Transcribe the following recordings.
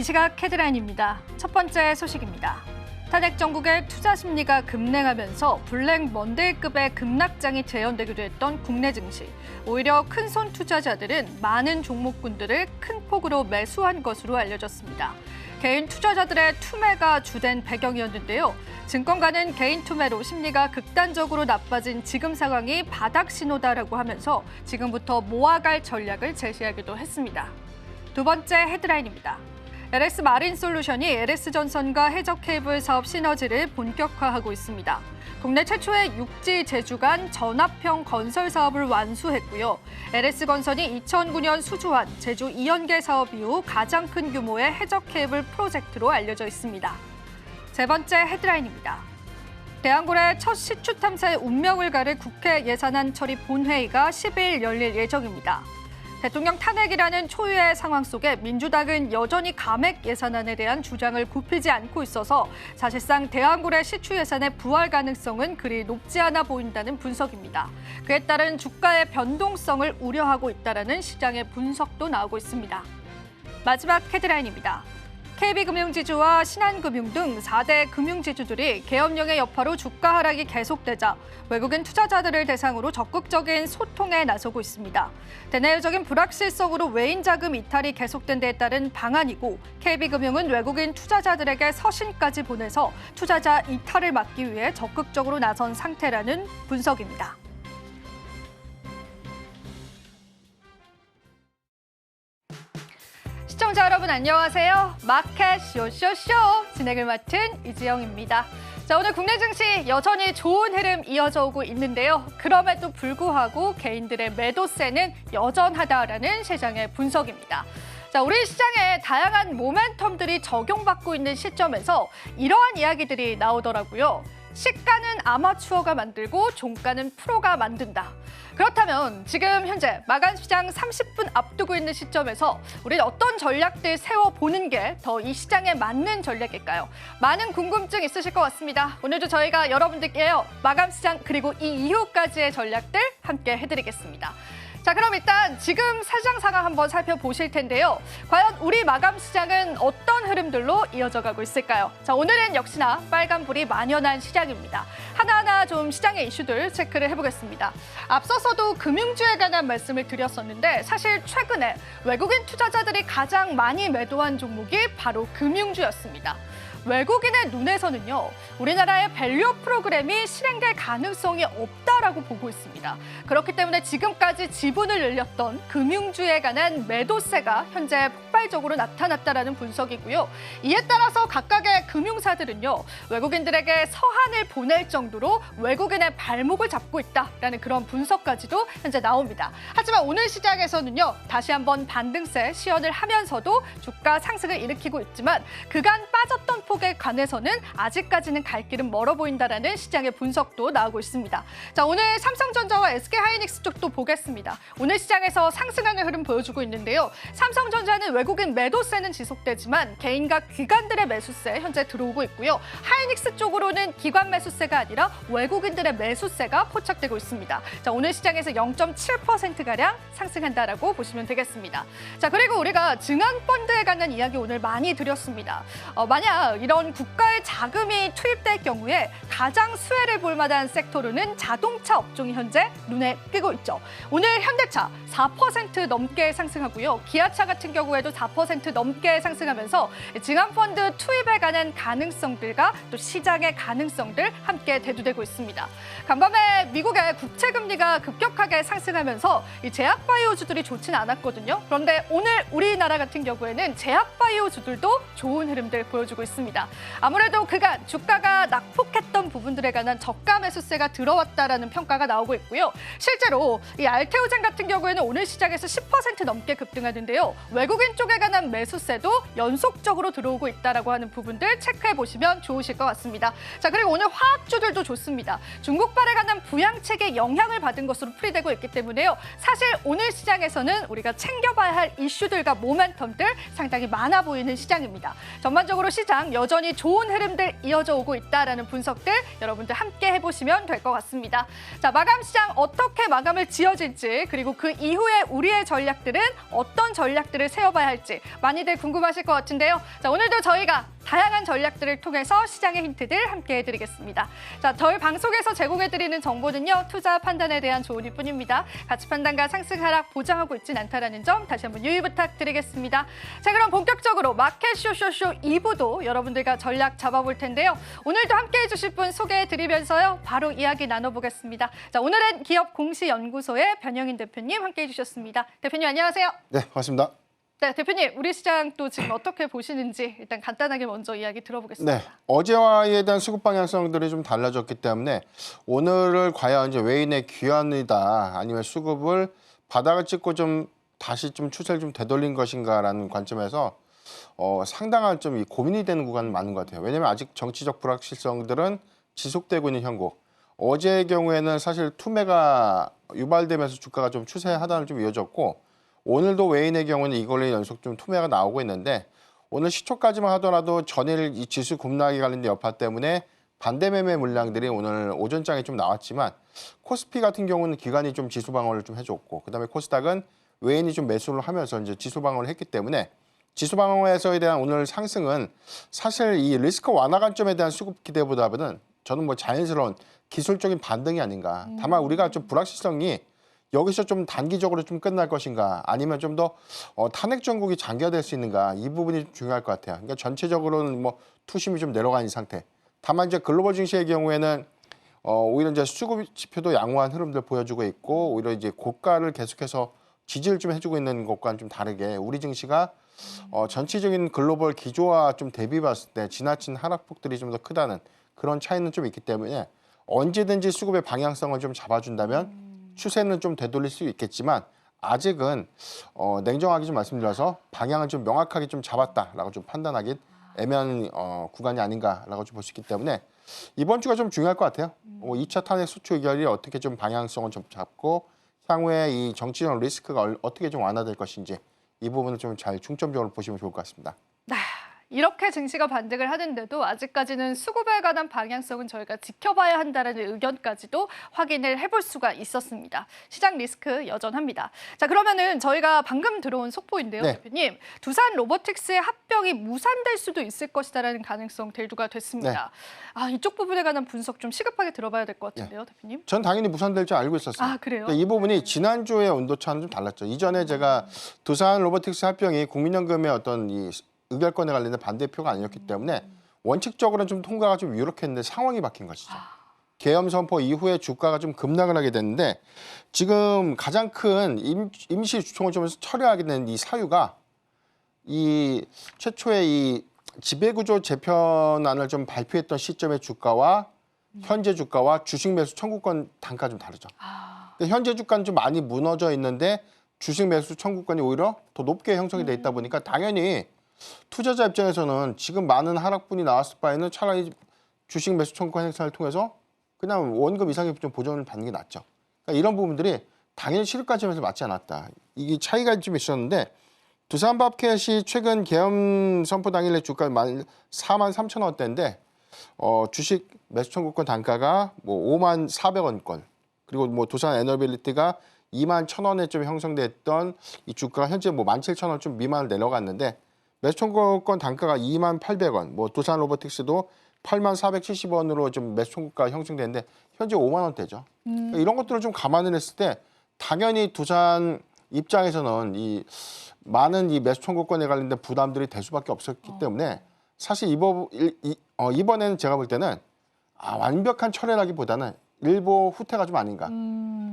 이 시각 헤드라인입니다. 첫 번째 소식입니다. 탄핵 정국의 투자 심리가 급냉하면서 블랙 먼데이급의 급락장이 재현되기도 했던 국내 증시. 오히려 큰손 투자자들은 많은 종목군들을 큰 폭으로 매수한 것으로 알려졌습니다. 개인 투자자들의 투매가 주된 배경이었는데요. 증권가는 개인 투매로 심리가 극단적으로 나빠진 지금 상황이 바닥 신호다라고 하면서 지금부터 모아갈 전략을 제시하기도 했습니다. 두 번째 헤드라인입니다. LS 마린솔루션이 LS전선과 해적 케이블 사업 시너지를 본격화하고 있습니다. 국내 최초의 육지 제주 간 전압형 건설 사업을 완수했고요. LS건설이 2009년 수주한 제주 이연계 사업 이후 가장 큰 규모의 해적 케이블 프로젝트로 알려져 있습니다. 세 번째 헤드라인입니다. 대한고래 첫 시추 탐사의 운명을 가를 국회 예산안 처리 본회의가 10일 열릴 예정입니다. 대통령 탄핵이라는 초유의 상황 속에 민주당은 여전히 감액 예산안에 대한 주장을 굽히지 않고 있어서 사실상 대한고래 시추 예산의 부활 가능성은 그리 높지 않아 보인다는 분석입니다. 그에 따른 주가의 변동성을 우려하고 있다는 시장의 분석도 나오고 있습니다. 마지막 헤드라인입니다. KB금융지주와 신한금융 등 4대 금융지주들이 계엄령의 여파로 주가 하락이 계속되자 외국인 투자자들을 대상으로 적극적인 소통에 나서고 있습니다. 대내외적인 불확실성으로 외인 자금 이탈이 계속된 데에 따른 방안이고 KB금융은 외국인 투자자들에게 서신까지 보내서 투자자 이탈을 막기 위해 적극적으로 나선 상태라는 분석입니다. 시청자 여러분 안녕하세요. 마켓 쇼쇼쇼 진행을 맡은 이지영입니다. 자, 오늘 국내 증시 여전히 좋은 흐름 이어져 오고 있는데요. 그럼에도 불구하고 개인들의 매도세는 여전하다라는 시장의 분석입니다. 자, 우리 시장에 다양한 모멘텀들이 적용받고 있는 시점에서 이러한 이야기들이 나오더라고요. 시가는 아마추어가 만들고 종가는 프로가 만든다. 그렇다면 지금 현재 마감 시장 30분 앞두고 있는 시점에서 우리는 어떤 전략들 세워보는 게 더 이 시장에 맞는 전략일까요? 많은 궁금증 있으실 것 같습니다. 오늘도 저희가 여러분들께요. 마감 시장 그리고 이 이후까지의 전략들 함께 해드리겠습니다. 자, 그럼 일단 지금 시장 상황 한번 살펴보실 텐데요. 과연 우리 마감 시장은 어떤 흐름들로 이어져 가고 있을까요? 자, 오늘은 역시나 빨간불이 만연한 시장입니다. 하나하나 좀 시장의 이슈들 체크를 해보겠습니다. 앞서서도 금융주에 관한 말씀을 드렸었는데 사실 최근에 외국인 투자자들이 가장 많이 매도한 종목이 바로 금융주였습니다. 외국인의 눈에서는요, 우리나라의 밸류 프로그램이 실행될 가능성이 없다라고 보고 있습니다. 그렇기 때문에 지금까지 지분을 늘렸던 금융주에 관한 매도세가 현재 폭발적으로 나타났다라는 분석이고요. 이에 따라서 각각의 금융사들은요, 외국인들에게 서한을 보낼 정도로 외국인의 발목을 잡고 있다라는 그런 분석까지도 현재 나옵니다. 하지만 오늘 시장에서는요, 다시 한번 반등세 시연을 하면서도 주가 상승을 일으키고 있지만 그간 빠졌던 폭에 관해서는 아직까지는 갈 길은 멀어 보인다라는 시장의 분석도 나오고 있습니다. 자, 오늘 삼성전자와 SK하이닉스 쪽도 보겠습니다. 오늘 시장에서 상승하는 흐름 보여주고 있는데요. 삼성전자는 외국인 매도세는 지속되지만 개인과 기관들의 매수세 현재 들어오고 있고요. 하이닉스 쪽으로는 기관 매수세가 아니라 외국인들의 매수세가 포착되고 있습니다. 자, 오늘 시장에서 0.7%가량 상승한다라고 보시면 되겠습니다. 자, 그리고 우리가 증안펀드에 관한 이야기 오늘 많이 드렸습니다. 만약 이런 국가의 자금이 투입될 경우에 가장 수혜를 볼 만한 섹터로는 자동차 업종이 현재 눈에 띄고 있죠. 오늘 현대차 4% 넘게 상승하고요. 기아차 같은 경우에도 4% 넘게 상승하면서 증안펀드 투입에 관한 가능성들과 또 시장의 가능성들 함께 대두되고 있습니다. 간밤에 미국의 국채금리가 급격하게 상승하면서 이 제약바이오주들이 좋지는 않았거든요. 그런데 오늘 우리나라 같은 경우에는 제약바이오주들도 좋은 흐름들 보여주고 있습니다. 아무래도 그간 주가가 낙폭했던 부분들에 관한 저가 매수세가 들어왔다라는 평가가 나오고 있고요. 실제로 이 알테오젠 같은 경우에는 오늘 시장에서 10% 넘게 급등하는데요. 외국인 쪽에 관한 매수세도 연속적으로 들어오고 있다라고 하는 부분들 체크해 보시면 좋으실 것 같습니다. 자, 그리고 오늘 화학주들도 좋습니다. 중국발에 관한 부양책에 영향을 받은 것으로 풀이되고 있기 때문에요. 사실 오늘 시장에서는 우리가 챙겨봐야 할 이슈들과 모멘텀들 상당히 많아 보이는 시장입니다. 전반적으로 시장 여전히 좋은 흐름들 이어져 오고 있다라는 분석들 여러분들 함께 해보시면 될 것 같습니다. 자, 마감 시장 어떻게 마감을 지어질지 그리고 그 이후에 우리의 전략들은 어떤 전략들을 세워봐야 할지 많이들 궁금하실 것 같은데요. 자, 오늘도 저희가 다양한 전략들을 통해서 시장의 힌트들 함께 해드리겠습니다. 자, 저희 방송에서 제공해드리는 정보는요, 투자 판단에 대한 조언일 뿐입니다. 가치 판단과 상승 하락 보장하고 있진 않다는 점 다시 한번 유의 부탁드리겠습니다. 자, 그럼 본격적으로 마켓 쇼쇼쇼 2부도 여러분들과 전략 잡아볼 텐데요. 오늘도 함께 해주실 분 소개해드리면서요, 바로 이야기 나눠보겠습니다. 자, 오늘은 기업공시연구소의 변영인 대표님 함께 해주셨습니다. 대표님 안녕하세요. 네, 반갑습니다. 네, 대표님, 우리 시장 또 지금 어떻게 보시는지 일단 간단하게 먼저 이야기 들어보겠습니다. 네, 어제와에 대한 수급 방향성들이 좀 달라졌기 때문에 오늘을 과연 이제 외인의 귀환이다 아니면 수급을 바닥을 찍고 좀 다시 좀 추세를 좀 되돌린 것인가라는 관점에서 상당한 좀 고민이 되는 구간이 많은 것 같아요. 왜냐하면 아직 정치적 불확실성들은 지속되고 있는 형국. 어제의 경우에는 사실 투매가 유발되면서 주가가 좀 추세 하단을 좀 이어졌고, 오늘도 외인의 경우는 이걸로 연속 좀 투매가 나오고 있는데, 오늘 시초까지만 하더라도 전일 이 지수 급락에 관련된 여파 때문에 반대 매매 물량들이 오늘 오전장에 좀 나왔지만, 코스피 같은 경우는 기관이 좀 지수 방어를 좀 해줬고, 그다음에 코스닥은 외인이 좀 매수를 하면서 이제 지수 방어를 했기 때문에 지수 방어에서에 대한 오늘 상승은 사실 이 리스크 완화 관점에 대한 수급 기대보다는 저는 뭐 자연스러운 기술적인 반등이 아닌가. 다만 우리가 좀 불확실성이 여기서 좀 단기적으로 좀 끝날 것인가, 아니면 좀 더 탄핵 정국이 장기화될 수 있는가, 이 부분이 좀 중요할 것 같아요. 그러니까 전체적으로는 뭐 투심이 좀 내려가는 상태. 다만 이제 글로벌 증시의 경우에는 오히려 이제 수급 지표도 양호한 흐름들 보여주고 있고, 오히려 이제 고가를 계속해서 지지를 좀 해주고 있는 것과는 좀 다르게 우리 증시가 전체적인 글로벌 기조와 좀 대비 봤을 때 지나친 하락폭들이 좀 더 크다는 그런 차이는 좀 있기 때문에 언제든지 수급의 방향성을 좀 잡아준다면 추세는 좀 되돌릴 수 있겠지만, 아직은 냉정하게 좀 말씀드려서 방향을 좀 명확하게 좀 잡았다라고 좀 판단하기 애매한 구간이 아닌가라고 좀 볼 수 있기 때문에 이번 주가 좀 중요할 것 같아요. 2차 탄핵 소추 의결이 어떻게 좀 방향성을 좀 잡고 향후에 이 정치적 리스크가 어떻게 좀 완화될 것인지, 이 부분을 좀 잘 중점적으로 보시면 좋을 것 같습니다. 네, 이렇게 증시가 반등을 하는데도 아직까지는 수급에 관한 방향성은 저희가 지켜봐야 한다는 의견까지도 확인을 해볼 수가 있었습니다. 시장 리스크 여전합니다. 자, 그러면은 저희가 방금 들어온 속보인데요, 네. 대표님. 두산 로보틱스의 합병이 무산될 수도 있을 것이다라는 가능성 대두가 됐습니다. 아, 이쪽 부분에 관한 분석 좀 시급하게 들어봐야 될 것 같은데요, 대표님. 전 당연히 무산될 줄 알고 있었어요. 아, 그래요? 이 부분이 지난주의 온도차는 좀 달랐죠. 이전에 제가 두산 로보틱스 합병이 국민연금의 어떤 이 의결권에 관련된 반대표가 아니었기 때문에 원칙적으로는 좀 통과가 좀 유력했는데 상황이 바뀐 것이죠. 계엄 선포 이후에 주가가 좀 급락을 하게 됐는데, 지금 가장 큰 임시 주총을 좀 철회하게 된 이 사유가 이 최초의 이 지배구조 재편안을 좀 발표했던 시점의 주가와 현재 주가와 주식 매수 청구권 단가 좀 다르죠. 현재 주가는 좀 많이 무너져 있는데 주식 매수 청구권이 오히려 더 높게 형성이 돼 있다 보니까 당연히 투자자 입장에서는 지금 많은 하락분이 나왔을 바에는 차라리 주식 매수 청구권 행사를 통해서 그냥 원금 이상의 좀 보전을 받는 게 낫죠. 그러니까 이런 부분들이 당연히 시급관점에서 맞지 않았다. 이게 차이가 좀 있었는데, 두산밥켓이 최근 계엄 선포 당일의 주가 43,000원대인데 주식 매수 청구권 단가가 뭐 54,000원권, 그리고 뭐 두산 에너빌리티가 21,000원에 좀 형성됐던 이 주가가 현재 뭐 17,000원 좀 미만을 내려갔는데, 매수 청구권 단가가 28,000원, 뭐 두산 로보틱스도 84,700원으로 좀 매수 청구가 형성되는데 현재 5만 원대죠. 그러니까 이런 것들을 좀 감안을 했을 때 당연히 두산 입장에서는 이 많은 이 매수 청구권에 관련된 부담들이 될 수밖에 없었기 때문에 사실 이번에는 제가 볼 때는 완벽한 철회라기보다는 일부 후퇴가 좀 아닌가.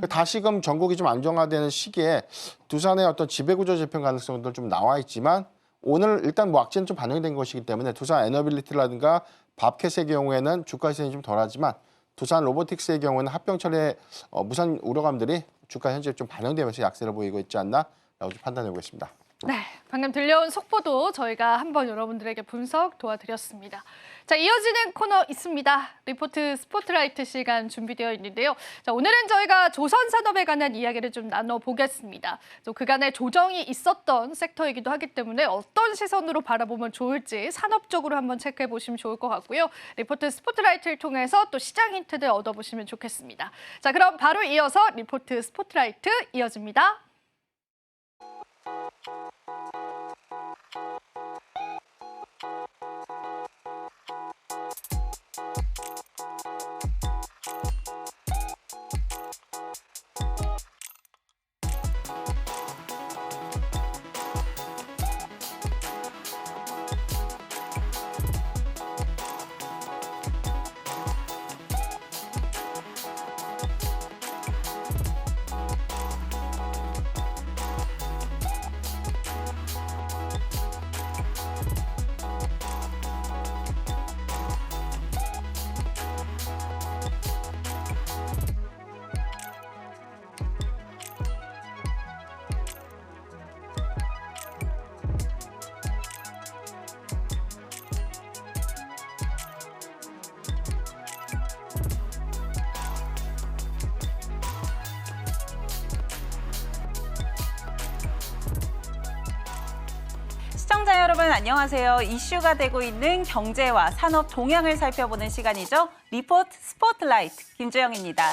다시금 전국이 좀 안정화되는 시기에 두산의 어떤 지배구조 재편 가능성도 좀 나와 있지만, 오늘 일단 뭐 악재는 좀 반영이 된 것이기 때문에 두산 에너빌리티라든가 밥켓의 경우에는 주가 시세는 좀 덜하지만, 두산 로보틱스의 경우는 합병 철회 무산 우려감들이 주가 현재 좀 반영되면서 약세를 보이고 있지 않나라고 좀 판단해 보겠습니다. 네, 방금 들려온 속보도 저희가 한번 여러분들에게 분석 도와드렸습니다. 자, 이어지는 코너 있습니다. 리포트 스포트라이트 시간 준비되어 있는데요. 자, 오늘은 저희가 조선산업에 관한 이야기를 좀 나눠보겠습니다. 또 그간의 조정이 있었던 섹터이기도 하기 때문에 어떤 시선으로 바라보면 좋을지 산업적으로 한번 체크해 보시면 좋을 것 같고요. 리포트 스포트라이트를 통해서 또 시장 힌트들 얻어보시면 좋겠습니다. 자, 그럼 바로 이어서 리포트 스포트라이트 이어집니다. 여러분 안녕하세요. 이슈가 되고 있는 경제와 산업 동향을 살펴보는 시간이죠. 리포트 스포트라이트 김주영입니다.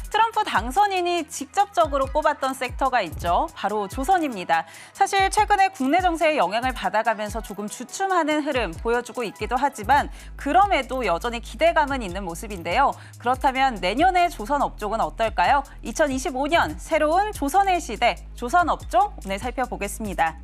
트럼프 당선인이 직접적으로 꼽았던 섹터가 있죠. 바로 조선입니다. 사실 최근에 국내 정세의 영향을 받아가면서 조금 주춤하는 흐름 보여주고 있기도 하지만 그럼에도 여전히 기대감은 있는 모습인데요. 그렇다면 내년의 조선 업종은 어떨까요? 2025년 새로운 조선의 시대, 조선 업종 오늘 살펴보겠습니다.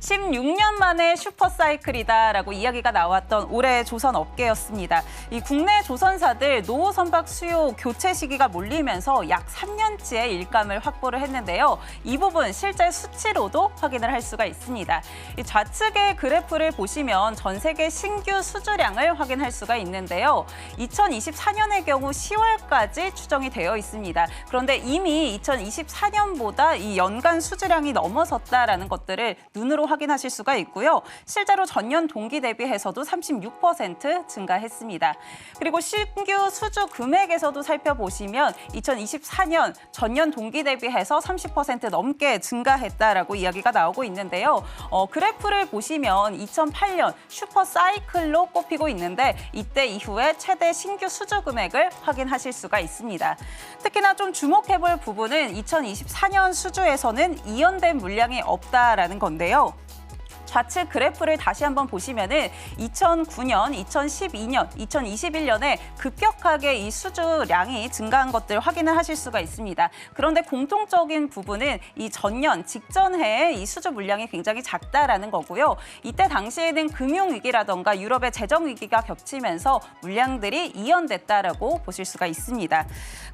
16년 만에 슈퍼사이클이다라고 이야기가 나왔던 올해의 조선 업계였습니다. 이 국내 조선사들 노후 선박 수요 교체 시기가 몰리면서 약 3년치의 일감을 확보를 했는데요. 이 부분 실제 수치로도 확인을 할 수가 있습니다. 이 좌측의 그래프를 보시면 전 세계 신규 수주량을 확인할 수가 있는데요. 2024년의 경우 10월까지 추정이 되어 있습니다. 그런데 이미 2024년보다 이 연간 수주량이 넘어섰다라는 것들을 눈으로 확인하실 수가 있고요. 실제로 전년 동기 대비해서도 36% 증가했습니다. 그리고 신규 수주 금액에서도 살펴보시면 2024년 전년 동기 대비해서 30% 넘게 증가했다라고 이야기가 나오고 있는데요. 그래프를 보시면 2008년 슈퍼사이클로 꼽히고 있는데 이때 이후에 최대 신규 수주 금액을 확인하실 수가 있습니다. 특히나 좀 주목해볼 부분은 2024년 수주에서는 이연된 물량이 없다라는 건데요. 좌측 그래프를 다시 한번 보시면은 2009년, 2012년, 2021년에 급격하게 이 수주량이 증가한 것들 확인을 하실 수가 있습니다. 그런데 공통적인 부분은 이 전년 직전 해에 이 수주 물량이 굉장히 작다라는 거고요. 이때 당시에는 금융위기라던가 유럽의 재정위기가 겹치면서 물량들이 이연됐다라고 보실 수가 있습니다.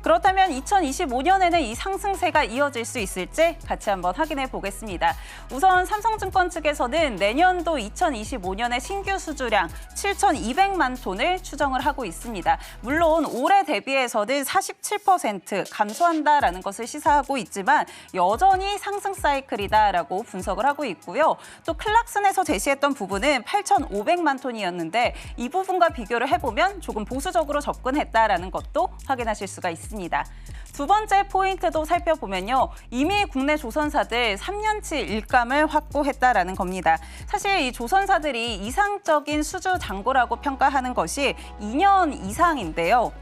그렇다면 2025년에는 이 상승세가 이어질 수 있을지 같이 한번 확인해 보겠습니다. 우선 삼성증권 측에서는 내년도 2025년의 신규 수주량 7,200만 톤을 추정을 하고 있습니다. 물론 올해 대비해서는 47% 감소한다라는 것을 시사하고 있지만 여전히 상승 사이클이다라고 분석을 하고 있고요. 또 클락슨에서 제시했던 부분은 8,500만 톤이었는데 이 부분과 비교를 해보면 조금 보수적으로 접근했다라는 것도 확인하실 수가 있습니다. 두 번째 포인트도 살펴보면요. 이미 국내 조선사들 3년치 일감을 확보했다라는 겁니다. 사실 이 조선사들이 이상적인 수주 잔고라고 평가하는 것이 2년 이상인데요.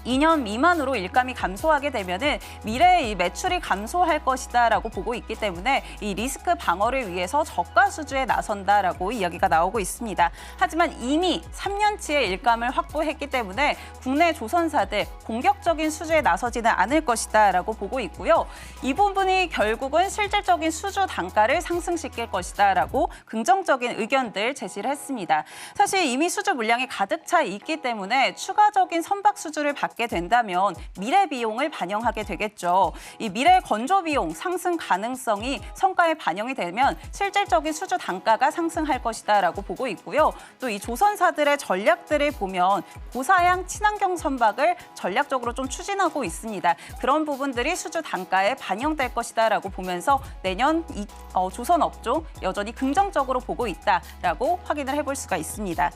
2년 미만으로 일감이 감소하게 되면은 미래에 이 매출이 감소할 것이다라고 보고 있기 때문에 이 리스크 방어를 위해서 저가 수주에 나선다라고 이야기가 나오고 있습니다. 하지만 이미 3년치의 일감을 확보했기 때문에 국내 조선사들 공격적인 수주에 나서지는 않을 것이다라고 보고 있고요. 이 부분이 결국은 실질적인 수주 단가를 상승시킬 것이다라고 긍정적인 의견들 제시를 했습니다. 사실 이미 수주 물량이 가득 차 있기 때문에 추가적인 선박 수주를 받게 된다면 미래 비용을 반영하게 되겠죠. 이 미래 건조 비용 상승 가능성이 성과에 반영이 되면 실질적인 수주 단가가 상승할 것이다라고 보고 있고요. 또 이 조선사들의 전략들을 보면 고사양 친환경 선박을 전략적으로 좀 추진하고 있습니다. 그런 부분들이 수주 단가에 반영될 것이다라고 보면서 내년 조선 업종 여전히 긍정적으로 보고 있다라고 확인을 해볼 수가 있습니다.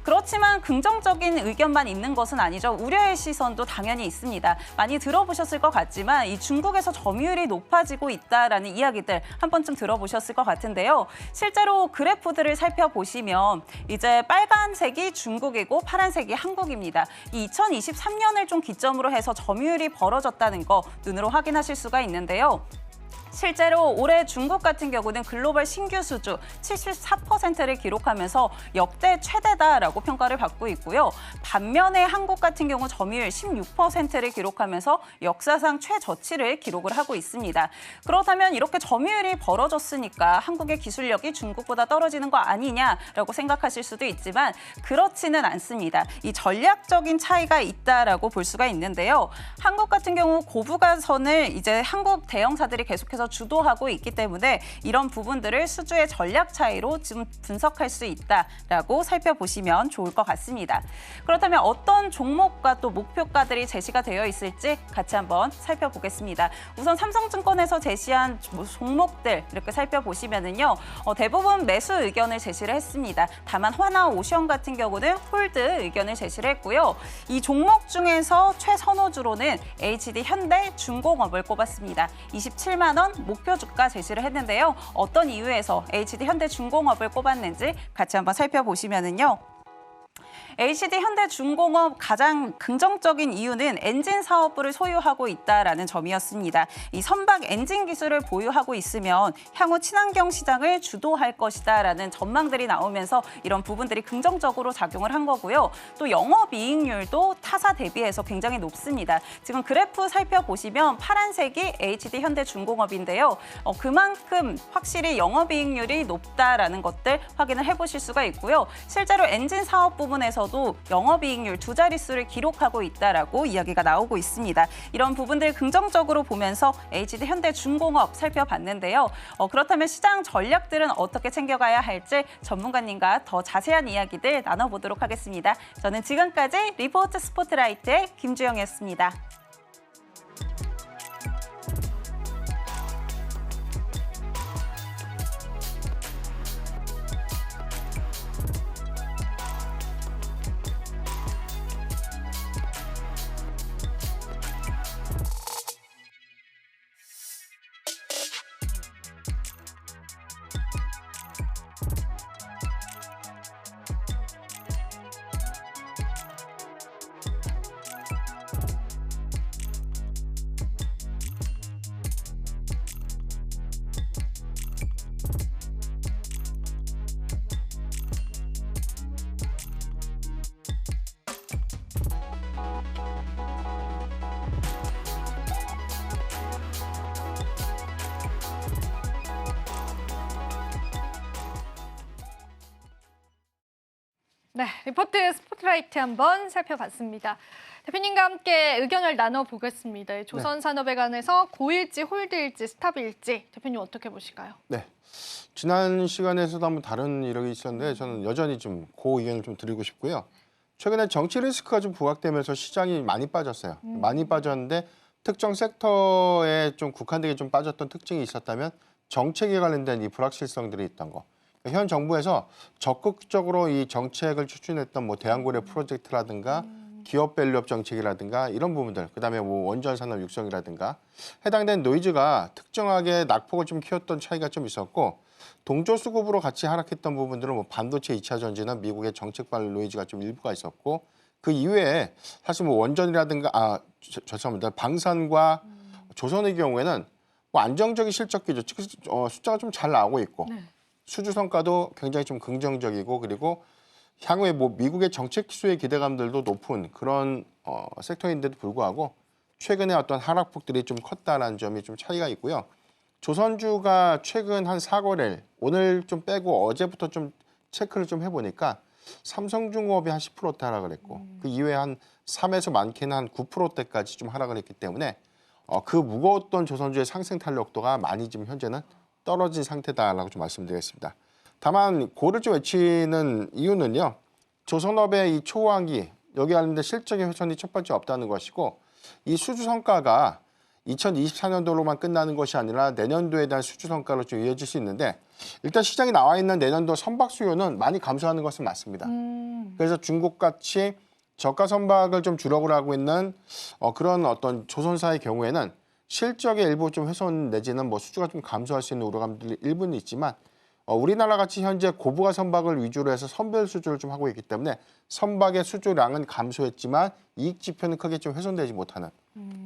그렇지만 긍정적인 의견만 있는 것은 아니죠. 우려의 시선도 당연히 있습니다. 많이 들어보셨을 것 같지만 이 중국에서 점유율이 높아지고 있다라는 이야기들 한 번쯤 들어보셨을 것 같은데요. 실제로 그래프들을 살펴보시면 이제 빨간색이 중국이고 파란색이 한국입니다. 이 2023년을 좀 기점으로 해서 점유율이 벌어졌다는 거 눈으로 확인하실 수가 있는데요. 실제로 올해 중국 같은 경우는 글로벌 신규 수주 74%를 기록하면서 역대 최대다라고 평가를 받고 있고요. 반면에 한국 같은 경우 점유율 16%를 기록하면서 역사상 최저치를 기록을 하고 있습니다. 그렇다면 이렇게 점유율이 벌어졌으니까 한국의 기술력이 중국보다 떨어지는 거 아니냐라고 생각하실 수도 있지만 그렇지는 않습니다. 이 전략적인 차이가 있다라고 볼 수가 있는데요. 한국 같은 경우 고부가선을 이제 한국 대형사들이 계속해서 주도하고 있기 때문에 이런 부분들을 수주의 전략 차이로 지금 분석할 수 있다라고 살펴보시면 좋을 것 같습니다. 그렇다면 어떤 종목과 또 목표가들이 제시가 되어 있을지 같이 한번 살펴보겠습니다. 우선 삼성증권에서 제시한 종목들 이렇게 살펴보시면은요. 대부분 매수 의견을 제시를 했습니다. 다만 하나오션 같은 경우는 홀드 의견을 제시를 했고요. 이 종목 중에서 최선호주로는 HD 현대 중공업을 꼽았습니다. 27만 원 원 목표 주가 제시를 했는데요. 어떤 이유에서 HD 현대중공업을 꼽았는지 같이 한번 살펴보시면은요. HD 현대중공업 가장 긍정적인 이유는 엔진 사업부를 소유하고 있다라는 점이었습니다. 이 선박 엔진 기술을 보유하고 있으면 향후 친환경 시장을 주도할 것이다라는 전망들이 나오면서 이런 부분들이 긍정적으로 작용을 한 거고요. 또 영업이익률도 타사 대비해서 굉장히 높습니다. 지금 그래프 살펴보시면 파란색이 HD 현대중공업인데요. 그만큼 확실히 영업이익률이 높다라는 것들 확인을 해보실 수가 있고요. 실제로 엔진 사업 부분에서도 영업이익률 두 자릿수를 기록하고 있다라고 이야기가 나오고 있습니다. 이런 부분들 긍정적으로 보면서 HD 현대중공업 살펴봤는데요. 그렇다면 시장 전략들은 어떻게 챙겨가야 할지 전문가님과 더 자세한 이야기들 나눠보도록 하겠습니다. 저는 지금까지 리포트 스포트라이트의 김주영이었습니다. 네, 리포트 스포트라이트 한번 살펴봤습니다. 대표님과 함께 의견을 나눠보겠습니다. 조선산업에 관해서 고일지, 홀드일지, 스탑일지 대표님 어떻게 보실까요? 네. 지난 시간에서도 한번 다른 이력이 있었는데 저는 여전히 좀 그 의견을 좀 드리고 싶고요. 최근에 정치 리스크가 좀 부각되면서 시장이 많이 빠졌어요. 많이 빠졌는데 특정 섹터에 좀 국한되게 좀 빠졌던 특징이 있었다면 정책에 관련된 이 불확실성들이 있던 거. 현 정부에서 적극적으로 이 정책을 추진했던 뭐 대한고려 프로젝트라든가 기업 밸류업 정책이라든가 이런 부분들, 그다음에 뭐 원전 산업 육성이라든가 해당된 노이즈가 특정하게 낙폭을 좀 키웠던 차이가 좀 있었고, 동조 수급으로 같이 하락했던 부분들은 뭐 반도체 2차 전지나 미국의 정책 관련 노이즈가 좀 일부가 있었고, 그 이외에 사실 뭐 원전이라든가 죄송합니다. 방산과 조선의 경우에는 뭐 안정적인 실적 기조, 숫자가 좀 잘 나오고 있고 네. 수주 성과도 굉장히 좀 긍정적이고, 그리고 향후에 뭐 미국의 정책 기수의 기대감들도 높은 그런 섹터인데도 불구하고 최근에 어떤 하락폭들이 좀 컸다라는 점이 좀 차이가 있고요. 조선주가 최근 한 4거래일, 오늘 좀 빼고 어제부터 좀 체크를 좀 해보니까 삼성중공업이 한 10%대 하락을 했고 그 이외에 한 3에서 많게는 한 9%대까지 좀 하락을 했기 때문에 그 무거웠던 조선주의 상승 탄력도가 많이 지금 현재는 떨어진 상태다라고 좀 말씀드리겠습니다. 다만 고를 좀 외치는 이유는요. 조선업의 이 초호황기, 여기 관련된 실적의 훼손이 첫 번째 없다는 것이고, 이 수주 성과가 2024년도로만 끝나는 것이 아니라 내년도에 대한 수주 성과로 좀 이어질 수 있는데, 일단 시장에 나와 있는 내년도 선박 수요는 많이 감소하는 것은 맞습니다. 그래서 중국같이 저가 선박을 좀 주력을 하고 있는 그런 어떤 조선사의 경우에는 실적의 일부 좀 훼손 내지는 뭐 수주가 좀 감소할 수 있는 우려감들이 일부는 있지만, 우리나라 같이 현재 고부가 선박을 위주로 해서 선별 수주를 좀 하고 있기 때문에 선박의 수주량은 감소했지만 이익 지표는 크게 좀 훼손되지 못하는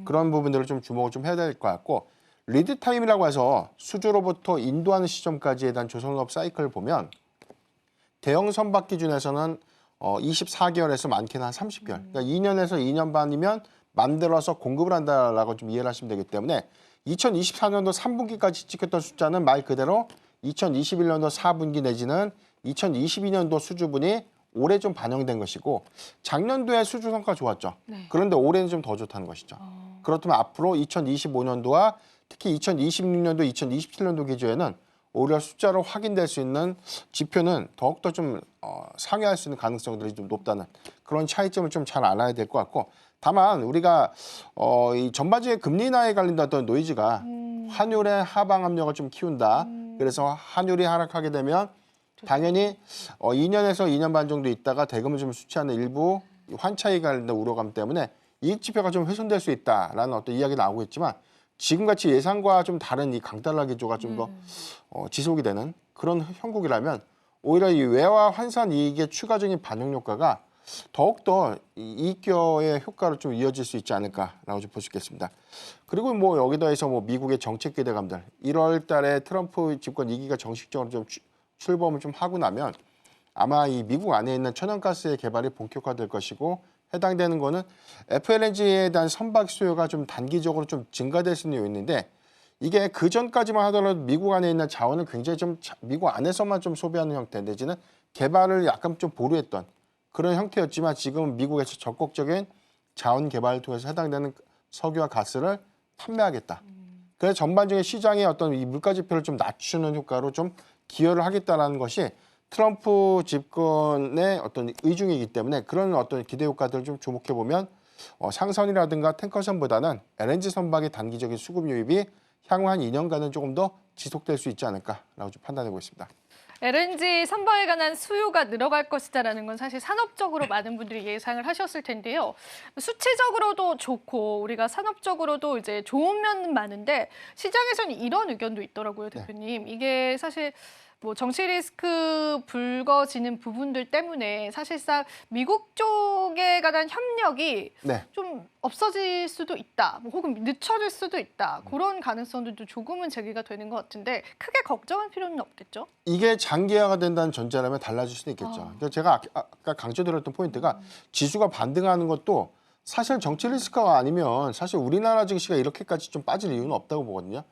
그런 부분들을 좀 주목을 좀 해야 될 것 같고, 리드 타임이라고 해서 수주로부터 인도하는 시점까지에 대한 조선업 사이클을 보면 대형 선박 기준에서는 24개월에서 많게는 한 30개월, 그러니까 2년에서 2년 반이면 만들어서 공급을 한다라고 좀 이해를 하시면 되기 때문에 2024년도 3분기까지 찍혔던 숫자는 말 그대로 2021년도 4분기 내지는 2022년도 수주분이 올해 좀 반영된 것이고, 작년도에 수주 성과 좋았죠. 네. 그런데 올해는 좀 더 좋다는 것이죠. 그렇다면 앞으로 2025년도와 특히 2026년도, 2027년도 기조에는 오히려 숫자로 확인될 수 있는 지표는 더욱더 좀 상회할 수 있는 가능성들이 좀 높다는 그런 차이점을 좀 잘 알아야 될 것 같고, 다만 우리가 이 전반적인 금리 인하에 관련된 어떤 노이즈가 환율의 하방 압력을 좀 키운다. 그래서 환율이 하락하게 되면 당연히 2년에서 2년 반 정도 있다가 대금을 좀 수취하는 일부 환차익에 관련된 우려감 때문에 이익 지표가 좀 훼손될 수 있다라는 어떤 이야기 나오고 있지만, 지금같이 예상과 좀 다른 이 강달러 기조가 좀 더 지속이 되는 그런 형국이라면 오히려 이 외화 환산 이익의 추가적인 반영 효과가 더욱더 이익의 효과로 좀 이어질 수 있지 않을까라고 좀 볼 수 있겠습니다. 그리고 뭐 여기다 해서 뭐 미국의 정책 기대감들 1월 달에 트럼프 집권 2기가 정식적으로 좀 출범을 좀 하고 나면 아마 이 미국 안에 있는 천연가스의 개발이 본격화될 것이고 해당되는 거는 FLNG에 대한 선박 수요가 좀 단기적으로 좀 증가될 수는 있는데 이게 그 전까지만 하더라도 미국 안에 있는 자원을 굉장히 좀 미국 안에서만 좀 소비하는 형태 내지는 개발을 약간 좀 보류했던 그런 형태였지만 지금 미국에서 적극적인 자원 개발을 통해서 해당되는 석유와 가스를 판매하겠다. 그래서 전반적인 시장의 어떤 이 물가 지표를 좀 낮추는 효과로 좀 기여를 하겠다라는 것이 트럼프 집권의 어떤 의중이기 때문에 그런 어떤 기대 효과들을 좀 주목해 보면 상선이라든가 탱커선보다는 LNG 선박의 단기적인 수급 유입이 향후 한 2년간은 조금 더 지속될 수 있지 않을까라고 좀 판단하고 있습니다. LNG 선박에 관한 수요가 늘어갈 것이다라는 건 사실 산업적으로 많은 분들이 예상을 하셨을 텐데요. 수치적으로도 좋고 우리가 산업적으로도 이제 좋은 면은 많은데 시장에서는 이런 의견도 있더라고요, 대표님. 이게 사실 뭐 정치 리스크 불거지는 부분들 때문에 사실상 미국 쪽에 관한 협력이 좀 없어질 수도 있다, 뭐 혹은 늦춰질 수도 있다. 그런 가능성들도 조금은 제기가 되는 것 같은데 크게 걱정할 필요는 없겠죠? 이게 장기화가 된다는 전제라면 달라질 수도 있겠죠. 그러니까 제가 아까 강조드렸던 포인트가 지수가 반등하는 것도 사실 정치 리스크가 아니면 사실 우리나라 증시가 이렇게까지 좀 빠질 이유는 없다고 보거든요.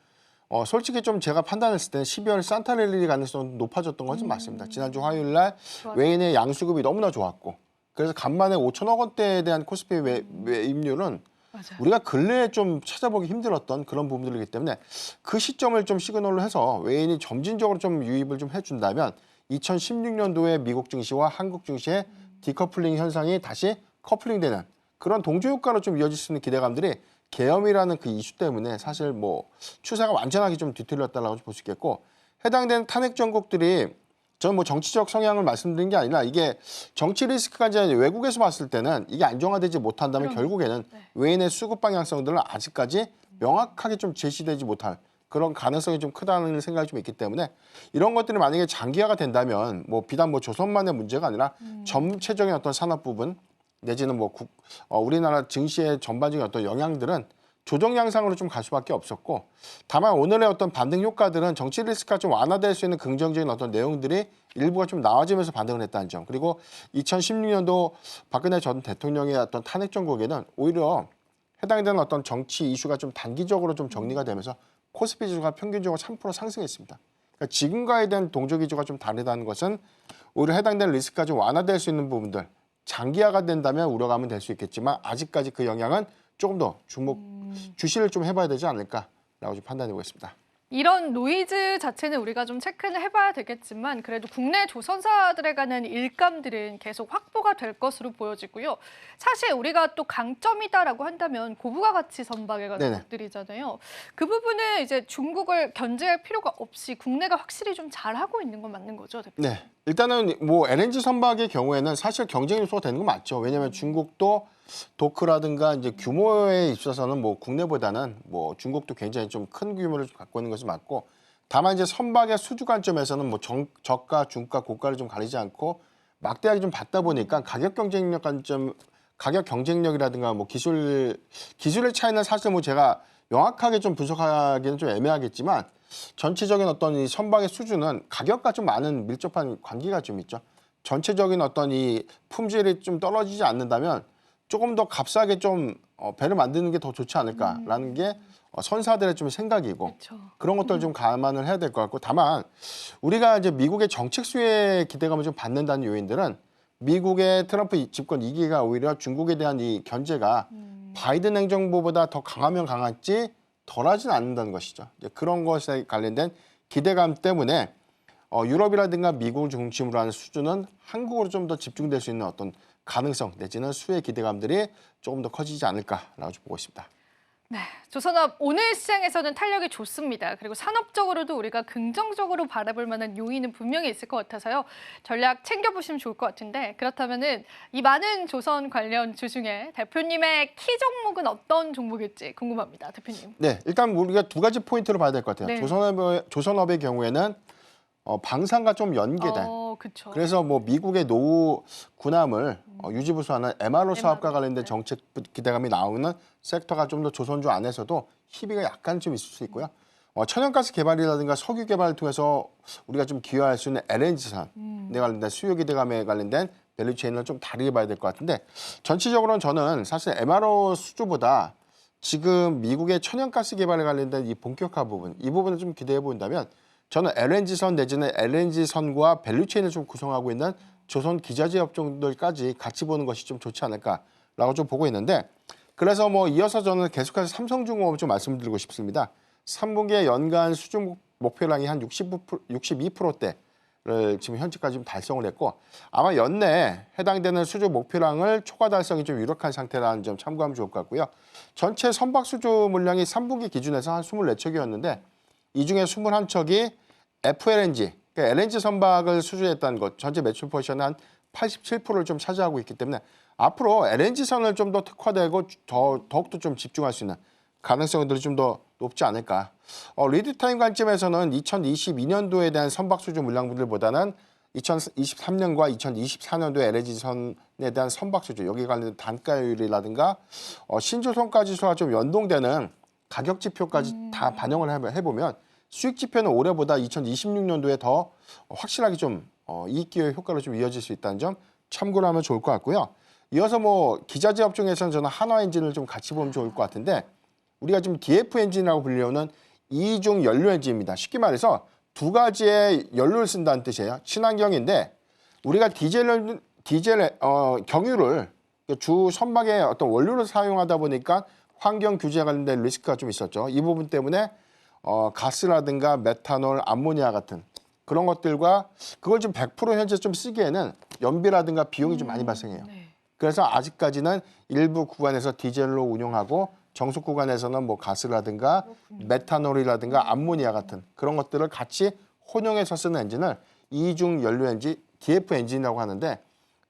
솔직히 좀 제가 판단했을 때는 12월 산타랠리 가능성이 높아졌던 것은 맞습니다. 지난주 화요일 날 외인의 양수급이 너무나 좋았고 그래서 간만에 5천억 원대에 대한 코스피 매입률은 우리가 근래에 좀 찾아보기 힘들었던 그런 부분들이기 때문에 그 시점을 좀 시그널로 해서 외인이 점진적으로 좀 유입을 좀 해준다면 2016년도에 미국 증시와 한국 증시의 디커플링 현상이 다시 커플링되는 그런 동조 효과로 좀 이어질 수 있는 기대감들이 계엄이라는 그 이슈 때문에 사실 뭐 추세가 완전하게 좀 뒤틀렸다라고 볼 수 있겠고 해당되는 탄핵 정국들이 저는 뭐 정치적 성향을 말씀드린 게 아니라 이게 정치 리스크가 이제 외국에서 봤을 때는 이게 안정화되지 못한다면 결국에는 외인의 수급 방향성들은 아직까지 명확하게 좀 제시되지 못할 그런 가능성이 좀 크다는 생각이 좀 있기 때문에 이런 것들이 만약에 장기화가 된다면 뭐 비단 뭐 조선만의 문제가 아니라 전체적인 어떤 산업 부분 내지는 뭐 우리나라 증시의 전반적인 어떤 영향들은 조정 양상으로 좀 갈 수밖에 없었고 다만 오늘의 어떤 반등 효과들은 정치 리스크가 좀 완화될 수 있는 긍정적인 어떤 내용들이 일부가 좀 나와지면서 반등을 했다는 점 그리고 2016년도 박근혜 전 대통령의 어떤 탄핵 정국에는 오히려 해당되는 어떤 정치 이슈가 좀 단기적으로 좀 정리가 되면서 코스피 지수가 평균적으로 3% 상승했습니다. 그러니까 지금과에 대한 동조 기조가 좀 다르다는 것은 오히려 해당되는 리스크가 좀 완화될 수 있는 부분들 장기화가 된다면 우려감은 될 수 있겠지만 아직까지 그 영향은 조금 더 주시를 좀 해봐야 되지 않을까라고 좀 판단해 보겠습니다. 이런 노이즈 자체는 우리가 좀 체크는 해봐야 되겠지만 그래도 국내 조선사들에 관한 일감들은 계속 확보가 될 것으로 보여지고요. 사실 우리가 또 강점이다라고 한다면 고부가 가치 선박에 관한 것들이잖아요. 그 부분은 이제 중국을 견제할 필요가 없이 국내가 확실히 좀 잘하고 있는 건 맞는 거죠, 대표님? 네. 일단은 뭐 LNG 선박의 경우에는 사실 경쟁 요소가 되는 건 맞죠. 왜냐하면 중국도 도크라든가 이제 규모에 있어서는 뭐 국내보다는 뭐 중국도 굉장히 좀 큰 규모를 갖고 있는 것이 맞고 다만 이제 선박의 수주 관점에서는 뭐 저가, 중가, 고가를 좀 가리지 않고 막대하게 좀 받다 보니까 가격 경쟁력이라든가 뭐 기술의 차이는 사실 뭐 제가 명확하게 좀 분석하기는 좀 애매하겠지만 전체적인 어떤 이 선박의 수준은 가격과 좀 많은 밀접한 관계가 좀 있죠. 전체적인 어떤 이 품질이 좀 떨어지지 않는다면 조금 더 값싸게 좀 배를 만드는 게 더 좋지 않을까라는 게 선사들의 좀 생각이고 그런 것들을 좀 감안을 해야 될 것 같고 다만 우리가 이제 미국의 정책 수혜의 기대감을 좀 받는다는 요인들은 미국의 트럼프 집권 2기가 오히려 중국에 대한 이 견제가 바이든 행정부보다 더 강하면 강할지 덜하지는 않는다는 것이죠. 이제 그런 것에 관련된 기대감 때문에 유럽이라든가 미국을 중심으로 하는 수준은 한국으로 좀 더 집중될 수 있는 어떤 가능성 내지는 수혜 기대감들이 조금 더 커지지 않을까라고 보고 있습니다. 조선업 오늘 시장에서는 탄력이 좋습니다. 그리고 산업적으로도 우리가 긍정적으로 바라볼 만한 요인은 분명히 있을 것 같아서요. 전략 챙겨보시면 좋을 것 같은데 그렇다면은 이 많은 조선 관련 주 중에 대표님의 키 종목은 어떤 종목일지 궁금합니다. 대표님. 네, 일단 우리가 두 가지 포인트로 봐야 될 것 같아요. 네. 조선업의 경우에는 방산과 좀 연계된 그렇죠. 그래서 뭐 미국의 노후 군함을 유지보수하는 MRO 사업과 MRO, 관련된 네. 정책 기대감이 나오는 섹터가 좀 더 조선주 안에서도 희비가 약간 좀 있을 수 있고요. 천연가스 개발이라든가 석유 개발을 통해서 우리가 좀 기여할 수 있는 LNG선에 관련된 수요 기대감에 관련된 밸류체인을 좀 다르게 봐야 될 것 같은데 전체적으로는 저는 사실 MRO 수주보다 지금 미국의 천연가스 개발에 관련된 이 본격화 부분, 이 부분을 좀 기대해 본다면 저는 LNG선 내지는 LNG선과 밸류체인을 좀 구성하고 있는 조선 기자재 업종들까지 같이 보는 것이 좀 좋지 않을까라고 좀 보고 있는데 그래서 뭐 이어서 저는 계속해서 삼성중공업 좀 말씀드리고 싶습니다. 3분기에 연간 수주 목표량이 한 62%대를 지금 현재까지 좀 달성을 했고 아마 연내에 해당되는 수주 목표량을 초과 달성이 좀 유력한 상태라는 점 참고하면 좋을 것 같고요. 전체 선박 수주 물량이 3분기 기준에서 한 24척이었는데 이 중에 21척이 FLNG, 그러니까 LNG 선박을 수주했다는 것, 전체 매출 포지션의 한 87%를 좀 차지하고 있기 때문에 앞으로 LNG선을 좀 더 특화되고 더욱더 좀 집중할 수 있는 가능성들이 좀 더 높지 않을까. 리드타임 관점에서는 2022년도에 대한 선박 수주 물량분들보다는 2023년과 2024년도에 LNG선에 대한 선박 수주, 여기 관련된 단가율이라든가 신조선가지수와 좀 연동되는 가격 지표까지 다 반영을 해보면 수익 지표는 올해보다 2026년도에 더 확실하게 좀 이익 기여 효과로 좀 이어질 수 있다는 점 참고를 하면 좋을 것 같고요. 이어서 뭐 기자재 업종에서는 저는 한화 엔진을 좀 같이 보면 좋을 것 같은데 우리가 지금 DF 엔진이라고 불리우는 이중 연료 엔진입니다. 쉽게 말해서 두 가지의 연료를 쓴다는 뜻이에요. 친환경인데 우리가 디젤 경유를 주 선박의 어떤 원료를 사용하다 보니까 환경 규제에 관련된 리스크가 좀 있었죠. 이 부분 때문에 가스라든가 메탄올, 암모니아 같은 그런 것들과 그걸 좀 100% 현재 좀 쓰기에는 연비라든가 비용이 좀 많이 발생해요. 네. 그래서 아직까지는 일부 구간에서 디젤로 운용하고 정속 구간에서는 뭐 가스라든가 메탄올이라든가 암모니아 같은 그런 것들을 같이 혼용해서 쓰는 엔진을 이중 연료 엔진, DF 엔진이라고 하는데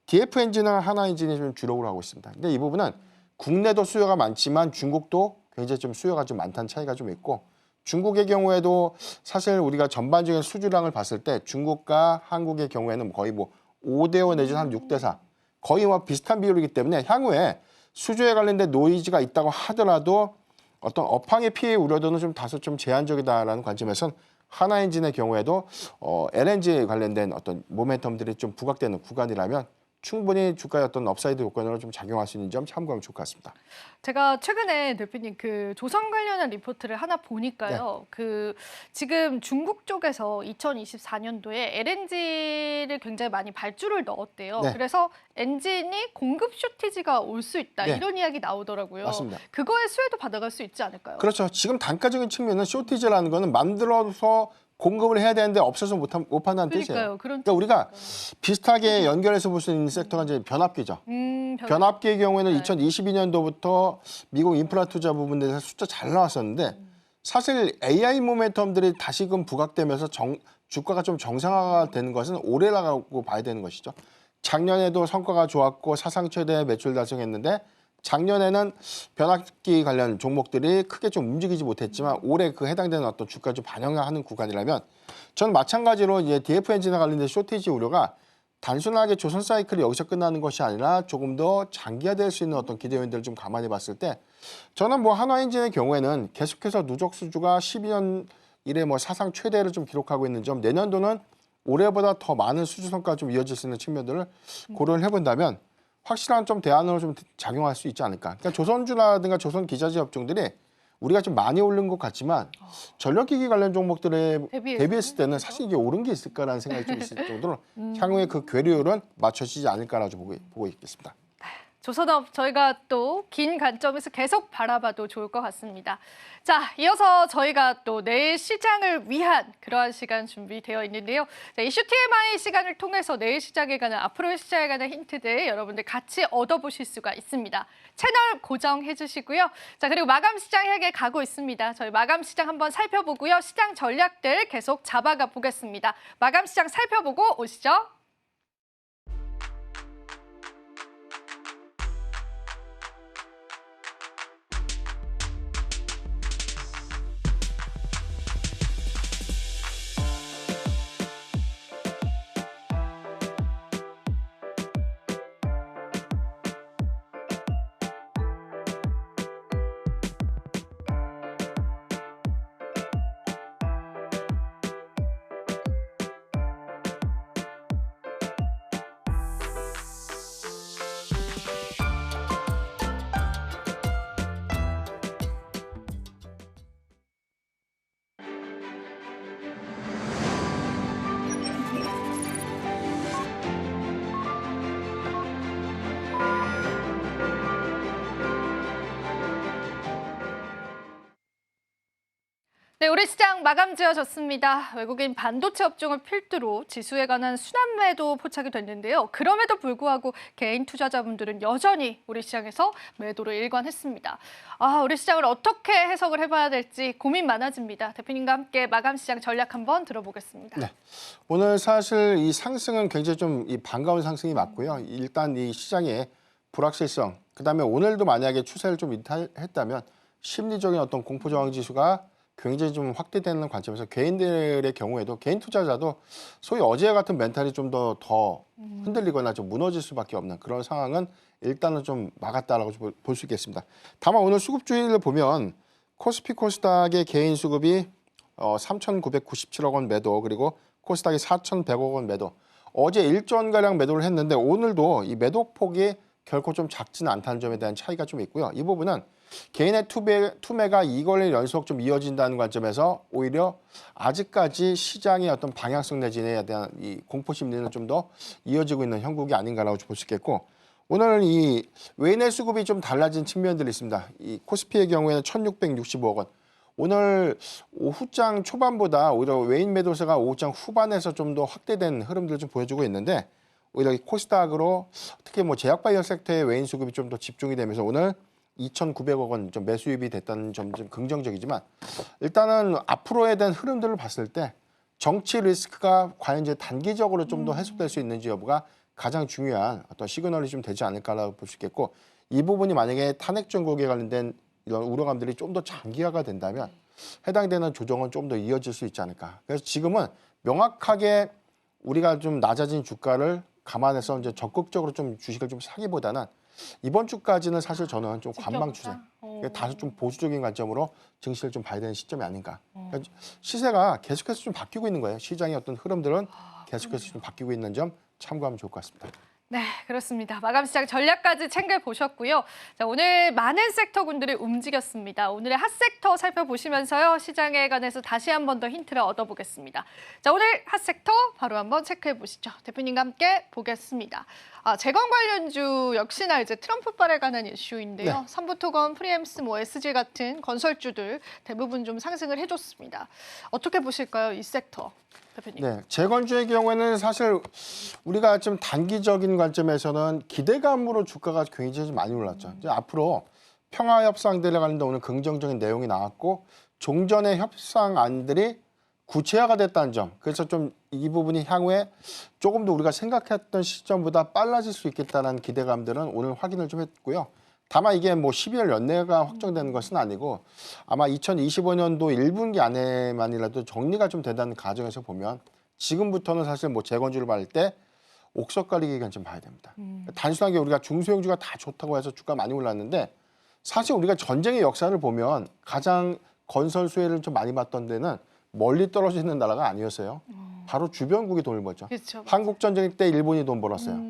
DF 엔진은 하나 엔진이 좀 주력으로 하고 있습니다. 근데 이 부분은 국내도 수요가 많지만 중국도 굉장히 좀 수요가 좀 많다는 차이가 좀 있고 중국의 경우에도 사실 우리가 전반적인 수주량을 봤을 때 중국과 한국의 경우에는 거의 뭐 5대5 내지는 한 6대4 거의 뭐 비슷한 비율이기 때문에 향후에 수주에 관련된 노이즈가 있다고 하더라도 어떤 업황의 피해 우려도는 좀 다소 좀 제한적이다라는 관점에서는 하나 엔진의 경우에도 LNG에 관련된 어떤 모멘텀들이 좀 부각되는 구간이라면 충분히 주가의 어떤 업사이드 요건으로 좀 작용할 수 있는 점 참고하면 좋을 것 같습니다. 제가 최근에 대표님 그 조선 관련한 리포트를 하나 보니까요. 그 지금 중국 쪽에서 2024년도에 LNG를 굉장히 많이 발주를 넣었대요. 네. 그래서 엔진이 공급 쇼티지가 올 수 있다 네. 이런 이야기 나오더라고요. 맞습니다. 그거의 수혜도 받아갈 수 있지 않을까요? 그렇죠. 지금 단가적인 측면은 쇼티지라는 거는 만들어서 공급을 해야 되는데 없어서 못 판다는 뜻이에요. 그러니까요. 그런 그러니까 우리가 비슷하게 연결해서 볼 수 있는 섹터가 이제 변압기죠. 변압기의 경우에는 네. 2022년도부터 미국 인프라 투자 부분에서 숫자 잘 나왔었는데 사실 AI 모멘텀들이 다시금 부각되면서 주가가 좀 정상화가 되는 것은 올해라고 봐야 되는 것이죠. 작년에도 성과가 좋았고 사상 최대 매출 달성했는데 작년에는 변압기 관련 종목들이 크게 좀 움직이지 못했지만 올해 그 해당되는 어떤 주가 좀 반영하는 구간이라면 저는 마찬가지로 이제 DF 엔진에 관련된 쇼티지 우려가 단순하게 조선 사이클이 여기서 끝나는 것이 아니라 조금 더 장기화될 수 있는 어떤 기대 요인들을 좀 감안해 봤을 때 저는 뭐 한화 엔진의 경우에는 계속해서 누적 수주가 12년 이래 뭐 사상 최대를 좀 기록하고 있는 점 내년도는 올해보다 더 많은 수주 성과가 좀 이어질 수 있는 측면들을 고려를 해본다면 확실한 좀 대안으로 좀 작용할 수 있지 않을까. 그러니까 조선주라든가 조선 기자재 업종들이 우리가 좀 많이 오른 것 같지만 전력기기 관련 종목들에 대비했을 때는 사실 이게 오른 게 있을까라는 생각이 좀 있을 정도로 향후에 그 괴리율은 맞춰지지 않을까라고 보고 있겠습니다. 조선업 저희가 또 긴 관점에서 계속 바라봐도 좋을 것 같습니다. 자, 이어서 저희가 또 내일 시장을 위한 그러한 시간 준비되어 있는데요. 자, 이슈 TMI 시간을 통해서 내일 시장에 관한 앞으로의 시장에 관한 힌트들 여러분들 같이 얻어보실 수가 있습니다. 채널 고정해 주시고요. 자, 그리고 마감 시장 향해 가고 있습니다. 저희 마감 시장 한번 살펴보고요. 시장 전략들 계속 잡아가 보겠습니다. 마감 시장 살펴보고 오시죠. 네, 우리 시장 마감 지어졌습니다. 외국인 반도체 업종을 필두로 지수에 관한 순환매도 포착이 됐는데요. 그럼에도 불구하고 개인 투자자분들은 여전히 우리 시장에서 매도를 일관했습니다. 우리 시장을 어떻게 해석을 해봐야 될지 고민 많아집니다. 대표님과 함께 마감 시장 전략 한번 들어보겠습니다. 네. 오늘 사실 이 상승은 굉장히 좀 이 반가운 상승이 맞고요. 일단 이 시장의 불확실성, 그다음에 오늘도 만약에 추세를 좀 이탈했다면 심리적인 어떤 공포 저항 지수가 굉장히 좀 확대되는 관점에서 개인들의 경우에도 개인 투자자도 소위 어제 같은 멘탈이 좀 더 흔들리거나 좀 무너질 수밖에 없는 그런 상황은 일단은 좀 막았다라고 볼 수 있겠습니다. 다만 오늘 수급주의를 보면 코스피 코스닥의 개인 수급이 3,997억 원 매도, 그리고 코스닥이 4,100억 원 매도. 어제 1조 원가량 매도를 했는데 오늘도 이 매도 폭이 결코 좀 작지는 않다는 점에 대한 차이가 좀 있고요. 이 부분은 개인의 투매가 2거래일 연속 좀 이어진다는 관점에서 오히려 아직까지 시장의 어떤 방향성 내지에 대한 이 공포 심리는 좀 더 이어지고 있는 형국이 아닌가라고 볼 수 있겠고, 오늘 이 외인의 수급이 좀 달라진 측면들이 있습니다. 이 코스피의 경우에는 1,665억 원. 오늘 오후장 초반보다 오히려 외인 매도세가 오후장 후반에서 좀 더 확대된 흐름들을 좀 보여주고 있는데, 오히려 이 코스닥으로 특히 뭐 제약바이오 섹터의 외인 수급이 좀 더 집중이 되면서 오늘 2,900억 원 좀 매수입이 됐다는 점 좀 긍정적이지만, 일단은 앞으로에 대한 흐름들을 봤을 때 정치 리스크가 과연 이제 단기적으로 좀 더 해소될 수 있는지 여부가 가장 중요한 어떤 시그널이 좀 되지 않을까라고 볼 수 있겠고, 이 부분이 만약에 탄핵 정국에 관련된 이런 우려감들이 좀 더 장기화가 된다면 해당되는 조정은 좀 더 이어질 수 있지 않을까. 그래서 지금은 명확하게 우리가 좀 낮아진 주가를 감안해서 이제 적극적으로 좀 주식을 좀 사기보다는 이번 주까지는 사실 저는 좀 관망 추세, 다소 좀 보수적인 관점으로 증시를 좀 봐야 되는 시점이 아닌가. 그러니까 시세가 계속해서 좀 바뀌고 있는 거예요. 시장의 어떤 흐름들은 계속해서 좀 바뀌고 있는 점 참고하면 좋을 것 같습니다. 네, 그렇습니다. 마감 시장 전략까지 챙겨보셨고요. 자, 오늘 많은 섹터군들이 움직였습니다. 오늘의 핫섹터 살펴보시면서요. 시장에 관해서 다시 한 번 더 힌트를 얻어보겠습니다. 자, 오늘 핫섹터 바로 한번 체크해보시죠. 대표님과 함께 보겠습니다. 재건 관련주 역시나 이제 트럼프발에 관한 이슈인데요. 네. 삼부토건, 프리엠스, SG 같은 건설주들 대부분 좀 상승을 해줬습니다. 어떻게 보실까요, 이 섹터? 대표님. 네, 재건주의 경우에는 사실 우리가 좀 단기적인 관점에서는 기대감으로 주가가 굉장히 좀 많이 올랐죠. 이제 앞으로 평화 협상들에 관련된 오늘 긍정적인 내용이 나왔고, 종전의 협상안들이 구체화가 됐다는 점. 그래서 좀 이 부분이 향후에 조금 더 우리가 생각했던 시점보다 빨라질 수 있겠다는 기대감들은 오늘 확인을 좀 했고요. 다만 이게 뭐 12월 연내가 확정되는 것은 아니고 아마 2025년도 1분기 안에만이라도 정리가 좀 된다는 가정에서 보면 지금부터는 사실 뭐 재건주를 받을 때 옥석 가리기 기간 좀 봐야 됩니다. 단순하게 우리가 중소형주가 다 좋다고 해서 주가 많이 올랐는데, 사실 우리가 전쟁의 역사를 보면 가장 건설 수혜를 좀 많이 받던 데는 멀리 떨어져 있는 나라가 아니었어요. 바로 주변국이 돈을 벌죠. 그렇죠. 한국 전쟁 때 일본이 돈 벌었어요.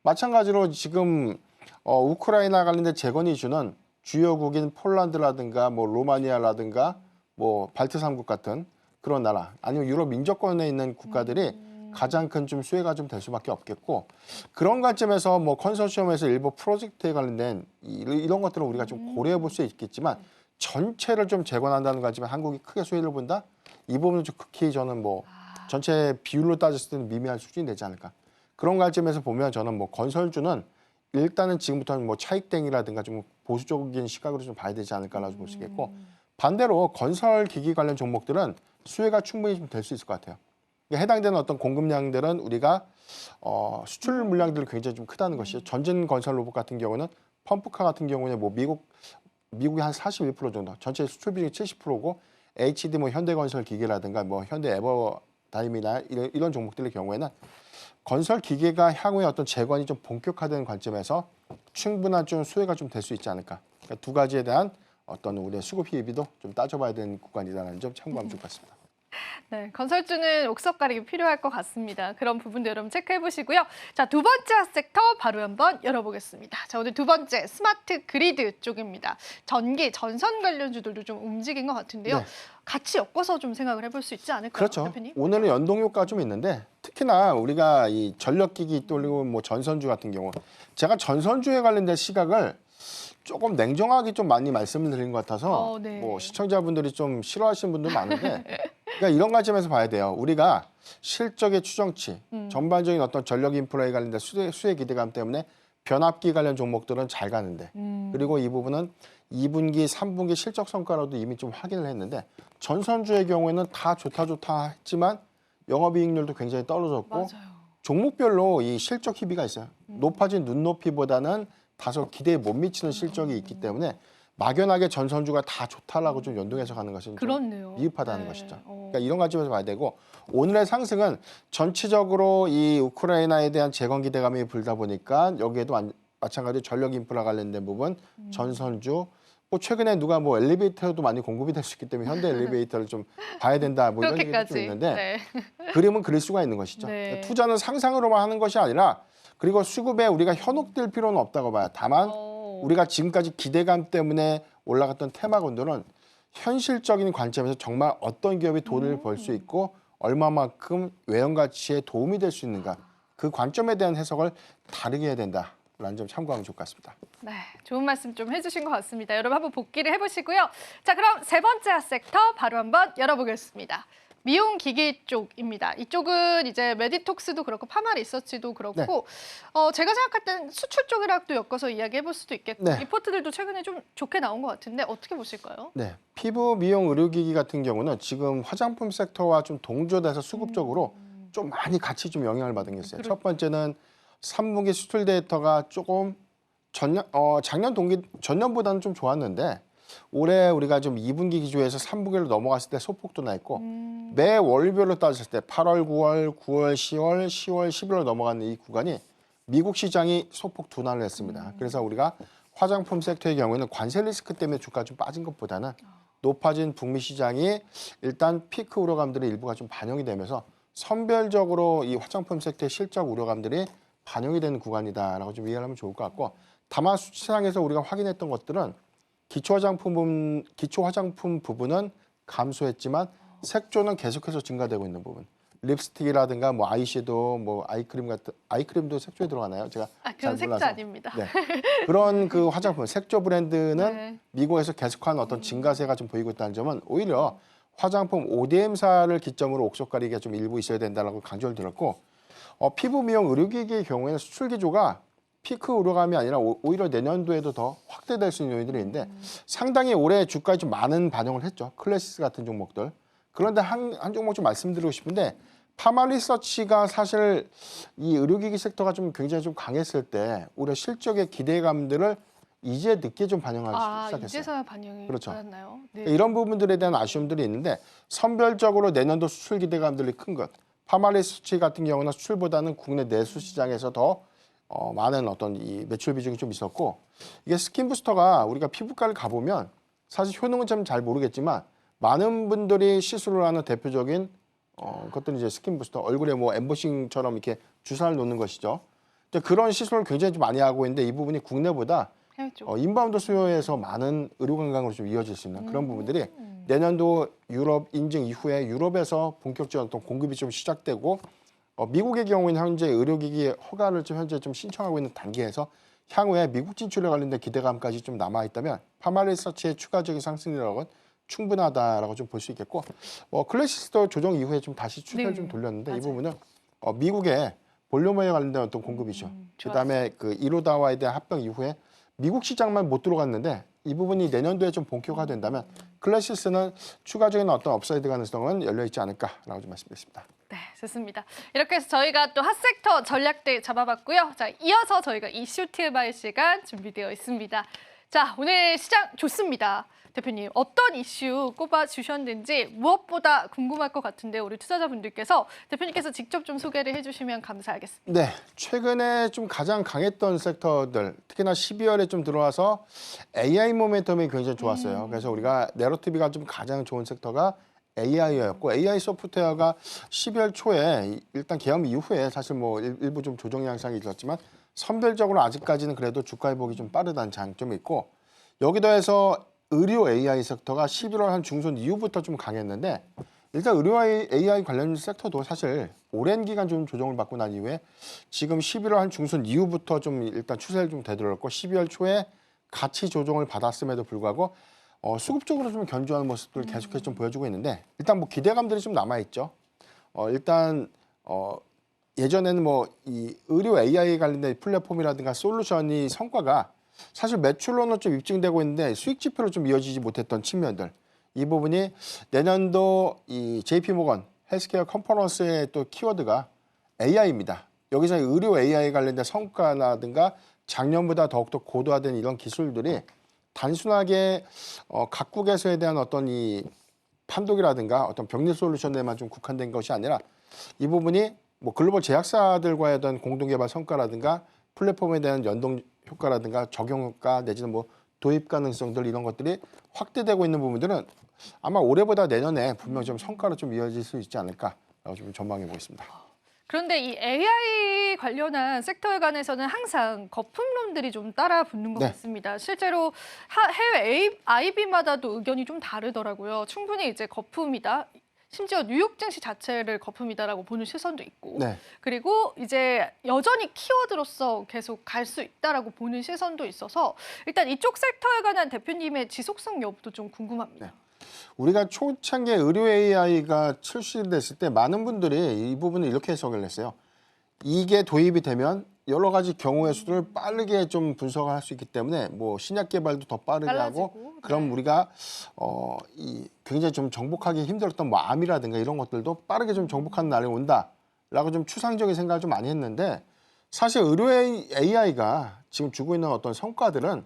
마찬가지로 지금 우크라이나 관련된 재건 이슈는 주요국인 폴란드라든가 뭐 로마니아라든가 뭐 발트 3국 같은 그런 나라, 아니면 유럽 민족권에 있는 국가들이 가장 큰 좀 수혜가 좀 될 수밖에 없겠고 그런 관점에서 뭐 컨소시엄에서 일부 프로젝트에 관련된 이런 것들은 우리가 좀 고려해 볼 수 있겠지만 전체를 좀 재건한다는 관점에 한국이 크게 수혜를 본다? 이 부분은 좀 극히 저는 뭐 전체 비율로 따졌을 때는 미미한 수준이 되지 않을까. 그런 관점에서 보면 저는 뭐 건설주는 일단은 지금부터는 뭐 차익땡이라든가 좀 보수적인 시각으로 좀 봐야 되지 않을까라고 볼 수 있겠고 반대로 건설 기기 관련 종목들은 수혜가 충분히 좀 될 수 있을 것 같아요. 해당되는 어떤 공급량들은 우리가 수출 물량들이 굉장히 좀 크다는 것이죠. 전진 건설 로봇 같은 경우는 펌프카 같은 경우는 뭐 미국이 한 41% 정도, 전체 수출 비중이 70%고 HD 뭐 현대건설 기계라든가 뭐 현대 에버다임이나 이런 종목들의 경우에는 건설 기계가 향후에 어떤 재건이 좀 본격화되는 관점에서 충분한 좀 수혜가 좀 될 수 있지 않을까. 그러니까 두 가지에 대한 어떤 우리의 수급 희비도 좀 따져봐야 되는 구간이라는 점 참고하면 좋을 것 같습니다. 네, 건설주는 옥석 가리기 필요할 것 같습니다. 그런 부분도 여러분 체크해 보시고요. 자, 두 번째 섹터 바로 한번 열어보겠습니다. 자, 오늘 두 번째 스마트 그리드 쪽입니다. 전기, 전선 관련주들도 좀 움직인 것 같은데요. 네. 같이 엮어서 좀 생각을 해볼 수 있지 않을까요, 그렇죠. 대표님? 오늘은 연동 효과가 좀 있는데 특히나 우리가 이 전력기기 또는 뭐 전선주 같은 경우 제가 전선주에 관련된 시각을 조금 냉정하게 좀 많이 말씀을 드린 것 같아서 네. 뭐 시청자분들이 좀 싫어하시는 분들 많은데 그러니까 이런 관점에서 봐야 돼요. 우리가 실적의 추정치, 전반적인 어떤 전력 인프라에 관련된 수혜 기대감 때문에 변압기 관련 종목들은 잘 가는데 그리고 이 부분은 2분기, 3분기 실적 성과로도 이미 좀 확인을 했는데 전선주의 경우에는 다 좋다 했지만 영업이익률도 굉장히 떨어졌고 맞아요. 종목별로 이 실적 희비가 있어요. 높아진 눈높이보다는 다소 기대에 못 미치는 실적이 있기 때문에 막연하게 전선주가 다 좋다라고 좀 연동해서 가는 것은 좀 그렇네요. 미흡하다는 네. 것이죠. 그러니까 이런 관점에서 봐야 되고 오늘의 상승은 전체적으로 이 우크라이나에 대한 재건 기대감이 불다 보니까 여기에도 마찬가지로 전력 인프라 관련된 부분, 전선주, 뭐 최근에 누가 뭐 엘리베이터도 많이 공급이 될 수 있기 때문에 현대 엘리베이터를 좀 봐야 된다 뭐 이런 얘기도 좀 있는데 네. 그림은 그릴 수가 있는 것이죠. 네. 그러니까 투자는 상상으로만 하는 것이 아니라 그리고 수급에 우리가 현혹될 필요는 없다고 봐요. 다만 우리가 지금까지 기대감 때문에 올라갔던 테마군들은 현실적인 관점에서 정말 어떤 기업이 돈을 벌 수 있고 얼마만큼 외형 가치에 도움이 될 수 있는가 그 관점에 대한 해석을 다르게 해야 된다라는 점 참고하면 좋을 것 같습니다. 네, 좋은 말씀 좀 해주신 것 같습니다. 여러분 한번 복기를 해보시고요. 자, 그럼 세 번째 섹터 바로 한번 열어보겠습니다. 미용 기기 쪽입니다. 이쪽은 이제 메디톡스도 그렇고 파마 리서치도 그렇고 제가 생각할 땐 수출 쪽이랑도 엮어서 이야기해볼 수도 있겠고 네. 리포트들도 최근에 좀 좋게 나온 것 같은데 어떻게 보실까요? 네, 피부 미용 의료기기 같은 경우는 지금 화장품 섹터와 좀 동조돼서 수급적으로 좀 많이 같이 좀 영향을 받은 게 있어요. 첫 번째는 3분기 수출 데이터가 조금 전년보다는 좀 좋았는데 올해 우리가 좀 2분기 기조에서 3분기로 넘어갔을 때 소폭도 나 있고 매 월별로 따졌을 때 8월, 9월, 9월, 10월, 10월, 11월 넘어가는 이 구간이 미국 시장이 소폭 둔화를 했습니다. 그래서 우리가 화장품 섹터의 경우에는 관세 리스크 때문에 주가가 좀 빠진 것보다는 높아진 북미 시장이 일단 피크 우려감들의 일부가 좀 반영이 되면서 선별적으로 이 화장품 섹터의 실적 우려감들이 반영이 되는 구간이다라고 좀 이해하면 좋을 것 같고 다만 수치상에서 우리가 확인했던 것들은 기초 화장품 부분은 감소했지만 색조는 계속해서 증가되고 있는 부분. 립스틱이라든가 뭐 아이섀도우, 뭐 아이크림도 색조에 들어가나요? 제가 잘 그건 색조 몰라서. 아닙니다. 네. 그런 그 화장품 색조 브랜드는 네. 미국에서 계속한 어떤 증가세가 좀 보이고 있다는 점은 오히려 화장품 ODM사를 기점으로 옥석 가리기가 좀 일부 있어야 된다라고 강조를 드렸고 피부 미용 의료기기의 경우에는 수출 기조가 피크 우려감이 아니라 오히려 내년도에도 더 확대될 수 있는 요인들이 있는데 상당히 올해 주가에 좀 많은 반영을 했죠. 클래시스 같은 종목들. 그런데 한 종목 좀 말씀드리고 싶은데 파마 리서치가 사실 이 의료기기 섹터가 좀 굉장히 좀 강했을 때 오히려 실적의 기대감들을 이제 늦게 좀 반영하기 시작했어요. 이제서야 반영이 그렇죠. 받았나요? 네. 이런 부분들에 대한 아쉬움들이 있는데 선별적으로 내년도 수출 기대감들이 큰 것. 파마 리서치 같은 경우는 수출보다는 국내 내수 시장에서 더 많은 어떤 이 매출 비중이 좀 있었고 이게 스킨 부스터가 우리가 피부과를 가보면 사실 효능은 좀 잘 모르겠지만 많은 분들이 시술을 하는 대표적인 것들은 이제 스킨 부스터 얼굴에 뭐 엠보싱처럼 이렇게 주사를 놓는 것이죠. 근데 그런 시술을 굉장히 좀 많이 하고 있는데 이 부분이 국내보다 해외쪽. 인바운드 수요에서 많은 의료 관광으로 좀 이어질 수 있는 그런 부분들이 내년도 유럽 인증 이후에 유럽에서 본격적인 어떤 공급이 좀 시작되고 미국의 경우에는 현재 의료기기 허가를 좀 현재 좀 신청하고 있는 단계에서 향후에 미국 진출에 관련된 기대감까지 좀 남아 있다면 파마리서치의 추가적인 상승이라고는 충분하다라고 좀 볼 수 있겠고, 클래시스도 조정 이후에 좀 다시 추세를 네, 좀 돌렸는데 이 맞아요. 부분은 미국의 볼륨에 관련된 어떤 공급이죠. 그다음에 그 이로다와에 대한 합병 이후에 미국 시장만 못 들어갔는데 이 부분이 내년도에 좀 본격화 된다면 클래시스는 추가적인 어떤 업사이드 가능성은 열려 있지 않을까라고 좀 말씀드렸습니다. 네, 좋습니다. 이렇게 해서 저희가 또 핫섹터 전략대 잡아봤고요. 자, 이어서 저희가 이슈 TMI 시간 준비되어 있습니다. 자, 오늘 시장 좋습니다. 대표님, 어떤 이슈 꼽아주셨는지 무엇보다 궁금할 것 같은데 우리 투자자분들께서 대표님께서 직접 좀 소개를 해주시면 감사하겠습니다. 네, 최근에 좀 가장 강했던 섹터들, 특히나 12월에 좀 들어와서 AI 모멘텀이 굉장히 좋았어요. 그래서 우리가 내러티브가 좀 가장 좋은 섹터가 AI였고, AI 소프트웨어가 12월 초에 일단 계엄 이후에 사실 뭐 일부 좀 조정 양상이 있었지만 선별적으로 아직까지는 그래도 주가 회복이 좀 빠르다는 장점이 있고, 여기도 해서 의료 AI 섹터가 11월 한 중순 이후부터 좀 강했는데, 일단 의료 AI 관련 섹터도 사실 오랜 기간 좀 조정을 받고 난 이후에 지금 11월 한 중순 이후부터 좀 일단 추세를 좀 되돌렸고 12월 초에 같이 조정을 받았음에도 불구하고 수급적으로 좀 견조한 모습들을 계속해서 좀 보여주고 있는데, 일단 뭐 기대감들이 좀 남아 있죠. 일단 예전에는 뭐 이 의료 AI 관련된 플랫폼이라든가 솔루션이 성과가 사실 매출로는 좀 입증되고 있는데 수익 지표로 좀 이어지지 못했던 측면들, 이 부분이 내년도 이 JP모건 헬스케어 컨퍼런스의 또 키워드가 AI입니다. 여기서 의료 AI 관련된 성과라든가 작년보다 더욱더 고도화된 이런 기술들이 단순하게 각국에서에 대한 어떤 이 판독이라든가 어떤 병리 솔루션에만 좀 국한된 것이 아니라 이 부분이 뭐 글로벌 제약사들과의 어떤 공동개발 성과라든가 플랫폼에 대한 연동 효과라든가 적용 효과 내지는 뭐 도입 가능성들 이런 것들이 확대되고 있는 부분들은 아마 올해보다 내년에 분명 좀 성과로 좀 이어질 수 있지 않을까라고 좀 전망해 보겠습니다. 그런데 이 AI 관련한 섹터에 관해서는 항상 거품론들이 좀 따라 붙는 것 네. 같습니다. 실제로 해외 IB마다도 의견이 좀 다르더라고요. 충분히 이제 거품이다. 심지어 뉴욕 증시 자체를 거품이다라고 보는 시선도 있고, 네. 그리고 이제 여전히 키워드로서 계속 갈 수 있다라고 보는 시선도 있어서 일단 이쪽 섹터에 관한 대표님의 지속성 여부도 좀 궁금합니다. 네. 우리가 초창기 의료 AI가 출시됐을 때 많은 분들이 이 부분을 이렇게 해석을 했어요. 이게 도입이 되면 여러 가지 경우의 수를 빠르게 좀 분석을 할 수 있기 때문에 뭐 신약 개발도 더 빠르게 하고, 빨라지고, 그럼 네. 우리가 이 굉장히 좀 정복하기 힘들었던 뭐 암이라든가 이런 것들도 빠르게 좀 정복하는 날이 온다라고 좀 추상적인 생각을 좀 많이 했는데, 사실 의료 AI가 지금 주고 있는 어떤 성과들은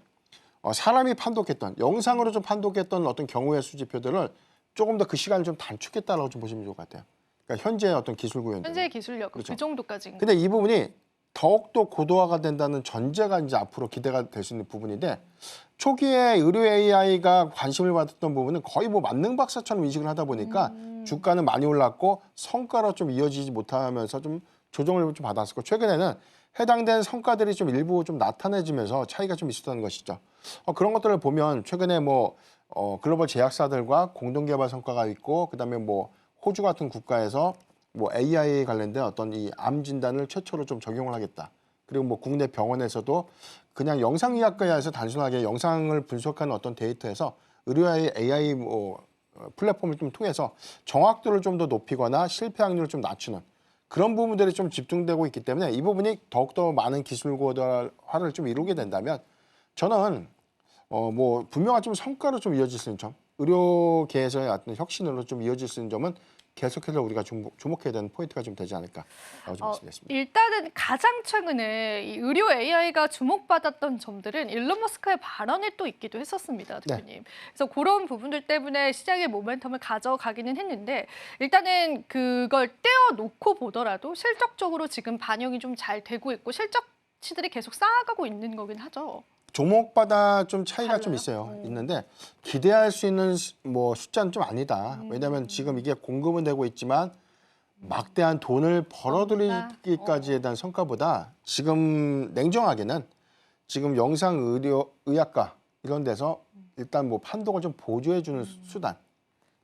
사람이 판독했던 영상으로 좀 판독했던 어떤 경우의 수지표들을 조금 더 그 시간을 좀 단축했다라고 좀 보시면 좋을 것 같아요. 그러니까 현재 어떤 기술 구현들. 현재 기술력 그렇죠. 그 정도까지. 근데 이 부분이 더욱더 고도화가 된다는 전제가 이제 앞으로 기대가 될 수 있는 부분인데, 초기에 의료 AI가 관심을 받았던 부분은 거의 뭐 만능박사처럼 인식을 하다 보니까 주가는 많이 올랐고 성과로 좀 이어지지 못하면서 좀 조정을 좀 받았었고, 최근에는 해당된 성과들이 좀 일부 좀 나타내지면서 차이가 좀 있었다는 것이죠. 그런 것들을 보면 최근에 뭐 글로벌 제약사들과 공동개발 성과가 있고, 그다음에 뭐 호주 같은 국가에서 뭐 AI 관련된 어떤 이 암 진단을 최초로 좀 적용을 하겠다. 그리고 뭐 국내 병원에서도 그냥 영상의학과에서 단순하게 영상을 분석하는 어떤 데이터에서 의료 AI 뭐 플랫폼을 좀 통해서 정확도를 좀 더 높이거나 실패 확률을 좀 낮추는 그런 부분들이 좀 집중되고 있기 때문에 이 부분이 더욱더 많은 기술 고도화를 좀 이루게 된다면, 저는 뭐 분명한 좀 성과로 좀 이어질 수 있는 점, 의료계에서의 어떤 혁신으로 좀 이어질 수 있는 점은 계속해서 우리가 주목해야 되는 포인트가 좀 되지 않을까라고 좀 말씀드렸습니다. 일단은 가장 최근에 이 의료 AI가 주목받았던 점들은 일론 머스크의 발언에 또 있기도 했었습니다, 대표님. 그래서 그런 부분들 때문에 시장의 모멘텀을 가져가기는 했는데, 일단은 그걸 떼어놓고 보더라도 실적적으로 지금 반영이 좀 잘 되고 있고 실적치들이 계속 쌓아가고 있는 거긴 하죠. 종목마다 좀 차이가 좀 달라요? 있어요. 있는데 기대할 수 있는 뭐 숫자는 좀 아니다. 왜냐하면 지금 이게 공급은 되고 있지만 막대한 돈을 벌어들이기까지에 대한 성과보다 지금 냉정하게는 지금 영상 의료 의학과 이런 데서 일단 뭐 판독을 좀 보조해주는 수단,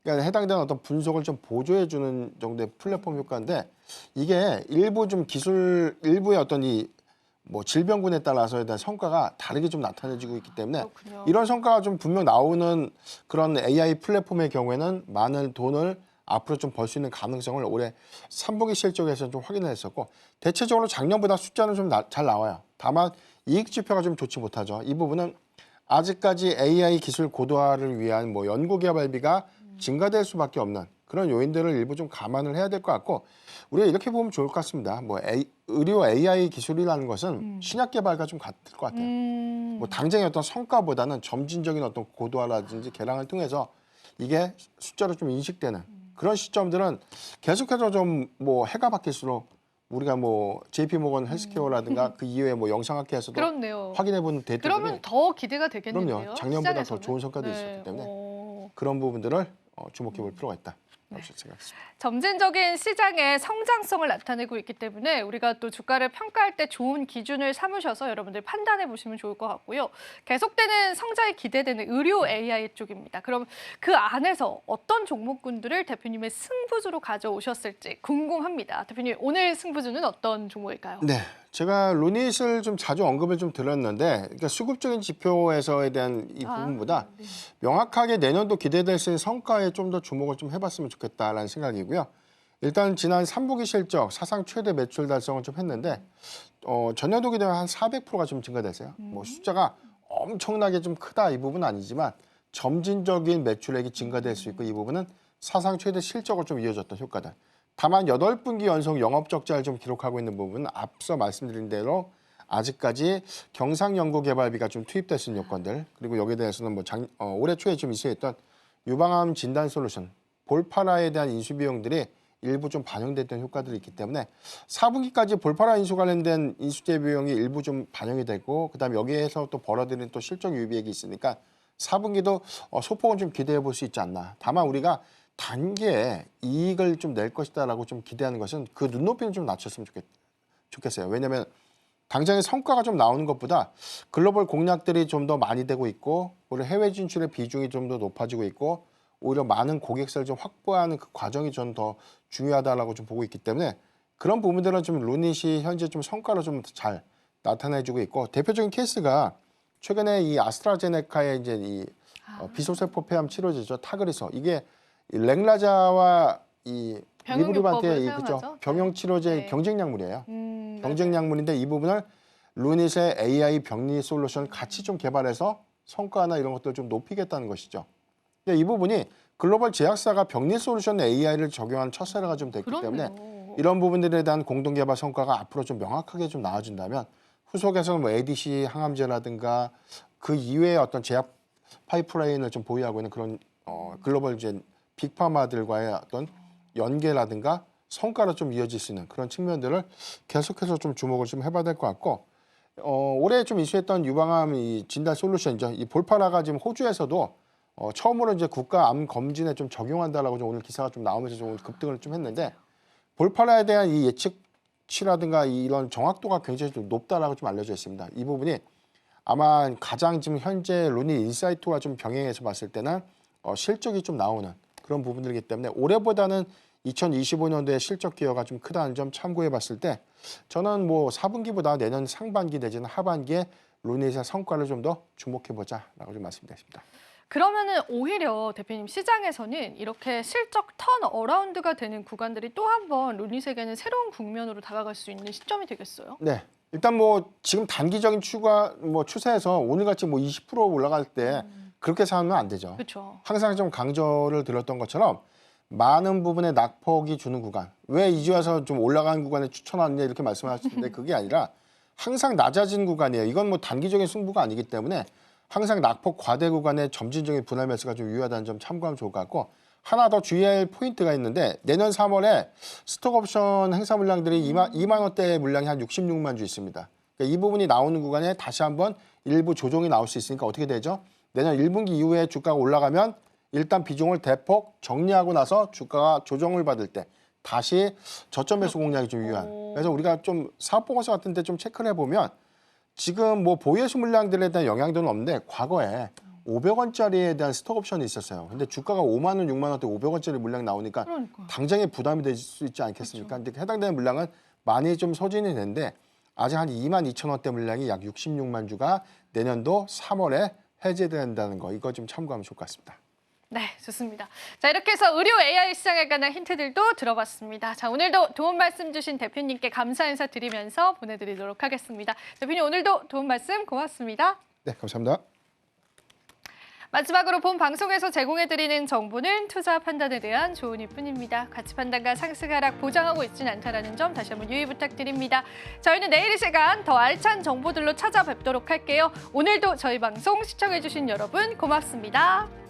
그러니까 해당되는 어떤 분석을 좀 보조해주는 정도의 플랫폼 효과인데, 이게 일부 좀 기술 일부의 어떤 이 뭐 질병군에 따라서에 대한 성과가 다르게 좀 나타내지고 있기 때문에 그렇군요. 이런 성과가 좀 분명 나오는 그런 AI 플랫폼의 경우에는 많은 돈을 앞으로 좀 벌 수 있는 가능성을 올해 3분기 실적에서 좀 확인했었고 대체적으로 작년보다 숫자는 좀 잘 나와요. 다만 이익 지표가 좀 좋지 못하죠. 이 부분은 아직까지 AI 기술 고도화를 위한 뭐 연구 개발비가 증가될 수밖에 없는 그런 요인들을 일부 좀 감안을 해야 될 것 같고 우리가 이렇게 보면 좋을 것 같습니다. 뭐 의료 AI 기술이라는 것은 신약 개발과 좀 같을 것 같아요. 뭐 당장의 어떤 성과보다는 점진적인 어떤 고도화라든지 개량을 통해서 이게 숫자로 좀 인식되는 그런 시점들은 계속해서 좀 뭐 해가 바뀔수록 우리가 뭐 JP모건 헬스케어라든가 그 이후에 뭐 영상학회에서도 그렇네요. 확인해본 데이터들이 그러면 더 기대가 되겠는데요. 그럼요. 작년보다 더 시장에서는. 좋은 성과도 네. 있었기 때문에 오. 그런 부분들을 주목해 볼 필요가 있다. 라고 생각했습니다. 점진적인 시장의 성장성을 나타내고 있기 때문에 우리가 또 주가를 평가할 때 좋은 기준을 삼으셔서 여러분들 판단해 보시면 좋을 것 같고요. 계속되는 성장이 기대되는 의료 AI 쪽입니다. 그럼 그 안에서 어떤 종목군들을 대표님의 승부주로 가져오셨을지 궁금합니다. 대표님, 오늘 승부주는 어떤 종목일까요? 네, 제가 루닛을 좀 자주 언급을 좀 드렸는데, 그러니까 수급적인 지표에서에 대한 이 부분보다 네. 명확하게 내년도 기대될 수 있는 성과에 좀 더 주목을 좀 해봤으면 좋겠다라는 생각이고요. 일단 지난 3분기 실적 사상 최대 매출 달성을 좀 했는데, 전년도 기대와 한 400%가 좀 증가됐어요. 뭐 숫자가 엄청나게 좀 크다 이 부분은 아니지만 점진적인 매출액이 증가될 수 있고 이 부분은 사상 최대 실적으로 좀 이어졌던 효과다. 다만 8분기 연속 영업 적자를 좀 기록하고 있는 부분은 앞서 말씀드린 대로 아직까지 경상연구개발비가 좀 투입될 수 있는 요건들 그리고 여기에 대해서는 뭐 올해 초에 좀 이슈했던 유방암 진단 솔루션 볼파라에 대한 인수 비용들이 일부 좀 반영됐던 효과들이 있기 때문에 4분기까지 볼파라 인수 관련된 인수제 비용이 일부 좀 반영이 되고 그다음에 여기에서 또 벌어들이는 또 실적 유비액이 있으니까 4분기도 소폭은 좀 기대해 볼 수 있지 않나. 다만 우리가 단기에 이익을 좀 낼 것이다라고 좀 기대하는 것은 그 눈높이는 좀 낮췄으면 좋겠어요. 왜냐하면 당장의 성과가 좀 나오는 것보다 글로벌 공략들이 좀 더 많이 되고 있고 오히려 해외 진출의 비중이 좀 더 높아지고 있고 오히려 많은 고객사를 좀 확보하는 그 과정이 좀 더 중요하다라고 좀 보고 있기 때문에 그런 부분들은 좀 루닛이 현재 좀 성과로 좀 잘 나타내주고 있고 대표적인 케이스가 최근에 이 아스트라제네카의 이제 이 비소세포 폐암 치료제죠 타그리소 이게 이 랭라자와 이 병용요법을 리브리반트의 사용하죠? 병용 치료제 네. 경쟁 약물이에요. 네. 경쟁 약물인데 이 부분을 루닛의 AI 병리 솔루션 같이 좀 개발해서 성과나 이런 것들을 좀 높이겠다는 것이죠. 근데 이 부분이 글로벌 제약사가 병리 솔루션 AI를 적용한 첫 사례가 좀 됐기 때문에 그렇네요. 이런 부분들에 대한 공동 개발 성과가 앞으로 좀 명확하게 좀 나와준다면 후속에서는 뭐 ADC 항암제라든가 그 이외의 어떤 제약 파이프라인을 좀 보유하고 있는 그런 글로벌 이제 빅파마들과의 어떤 연계라든가 성과로 좀 이어질 수 있는 그런 측면들을 계속해서 좀 주목을 좀 해봐야 될 것 같고 올해 좀 이슈했던 유방암 이 진단 솔루션이죠. 이 볼파라가 지금 호주에서도 처음으로 이제 국가 암 검진에 좀 적용한다라고 좀 오늘 기사가 좀 나오면서 좀 급등을 좀 했는데 볼파라에 대한 이 예측치라든가 이런 정확도가 굉장히 좀 높다라고 좀 알려져 있습니다. 이 부분이 아마 가장 지금 현재 루닛 인사이트와 좀 병행해서 봤을 때는 실적이 좀 나오는 그런 부분들이기 때문에 올해보다는 2025년도에 실적 기여가 좀 크다는 점 참고해 봤을 때 저는 뭐 4분기보다 내년 상반기 내지는 하반기에 루닛의 성과를 좀 더 주목해 보자라고 좀 말씀드렸습니다. 그러면은 오히려 대표님 시장에서는 이렇게 실적 턴 어라운드가 되는 구간들이 또 한 번 루닛에게는 새로운 국면으로 다가갈 수 있는 시점이 되겠어요? 네. 일단 뭐 지금 단기적인 추세에서 오늘같이 뭐 20% 올라갈 때 그렇게 사면 안 되죠. 그렇죠. 항상 좀 강조를 드렸던 것처럼 많은 부분의 낙폭이 주는 구간. 왜 이제 와서 좀 올라가는 구간에 추천하느냐 이렇게 말씀하시는데 그게 아니라 항상 낮아진 구간이에요. 이건 뭐 단기적인 승부가 아니기 때문에 항상 낙폭 과대 구간의 점진적인 분할 매수가 좀 유효하다는 점 참고하면 좋을 것 같고 하나 더 주의할 포인트가 있는데 내년 3월에 스톡옵션 행사 물량들이 2만 원대 물량이 한 66만 주 있습니다. 그러니까 이 부분이 나오는 구간에 다시 한번 일부 조정이 나올 수 있으니까 어떻게 되죠? 내년 1분기 이후에 주가가 올라가면 일단 비중을 대폭 정리하고 나서 주가가 조정을 받을 때 다시 저점 매수 공략이 좀 유효한. 그래서 우리가 좀 사업 보고서 같은 데 좀 체크를 해보면 지금 뭐 보유수 물량들에 대한 영향도는 없는데 과거에 500원짜리에 대한 스톡 옵션이 있었어요. 근데 주가가 5만 원, 6만 원대 500원짜리 물량이 나오니까 그러니까요. 당장에 부담이 될 수 있지 않겠습니까? 근데 해당되는 물량은 많이 좀 소진이 되는데 아직 한 2만 2천 원대 물량이 약 66만 주가 내년도 3월에 해제된다는 거 이거 좀 참고하면 좋을 것 같습니다. 네, 좋습니다. 자, 이렇게 해서 의료 AI 시장에 관한 힌트들도 들어봤습니다. 자, 오늘도 도움 말씀 주신 대표님께 감사 인사 드리면서 보내드리도록 하겠습니다. 대표님, 오늘도 도움 말씀 고맙습니다. 네, 감사합니다. 마지막으로 본 방송에서 제공해드리는 정보는 투자 판단에 대한 조언일 뿐입니다. 가치 판단과 상승 하락 보장하고 있지는 않다는 점 다시 한번 유의 부탁드립니다. 저희는 내일 이 시간 더 알찬 정보들로 찾아뵙도록 할게요. 오늘도 저희 방송 시청해주신 여러분 고맙습니다.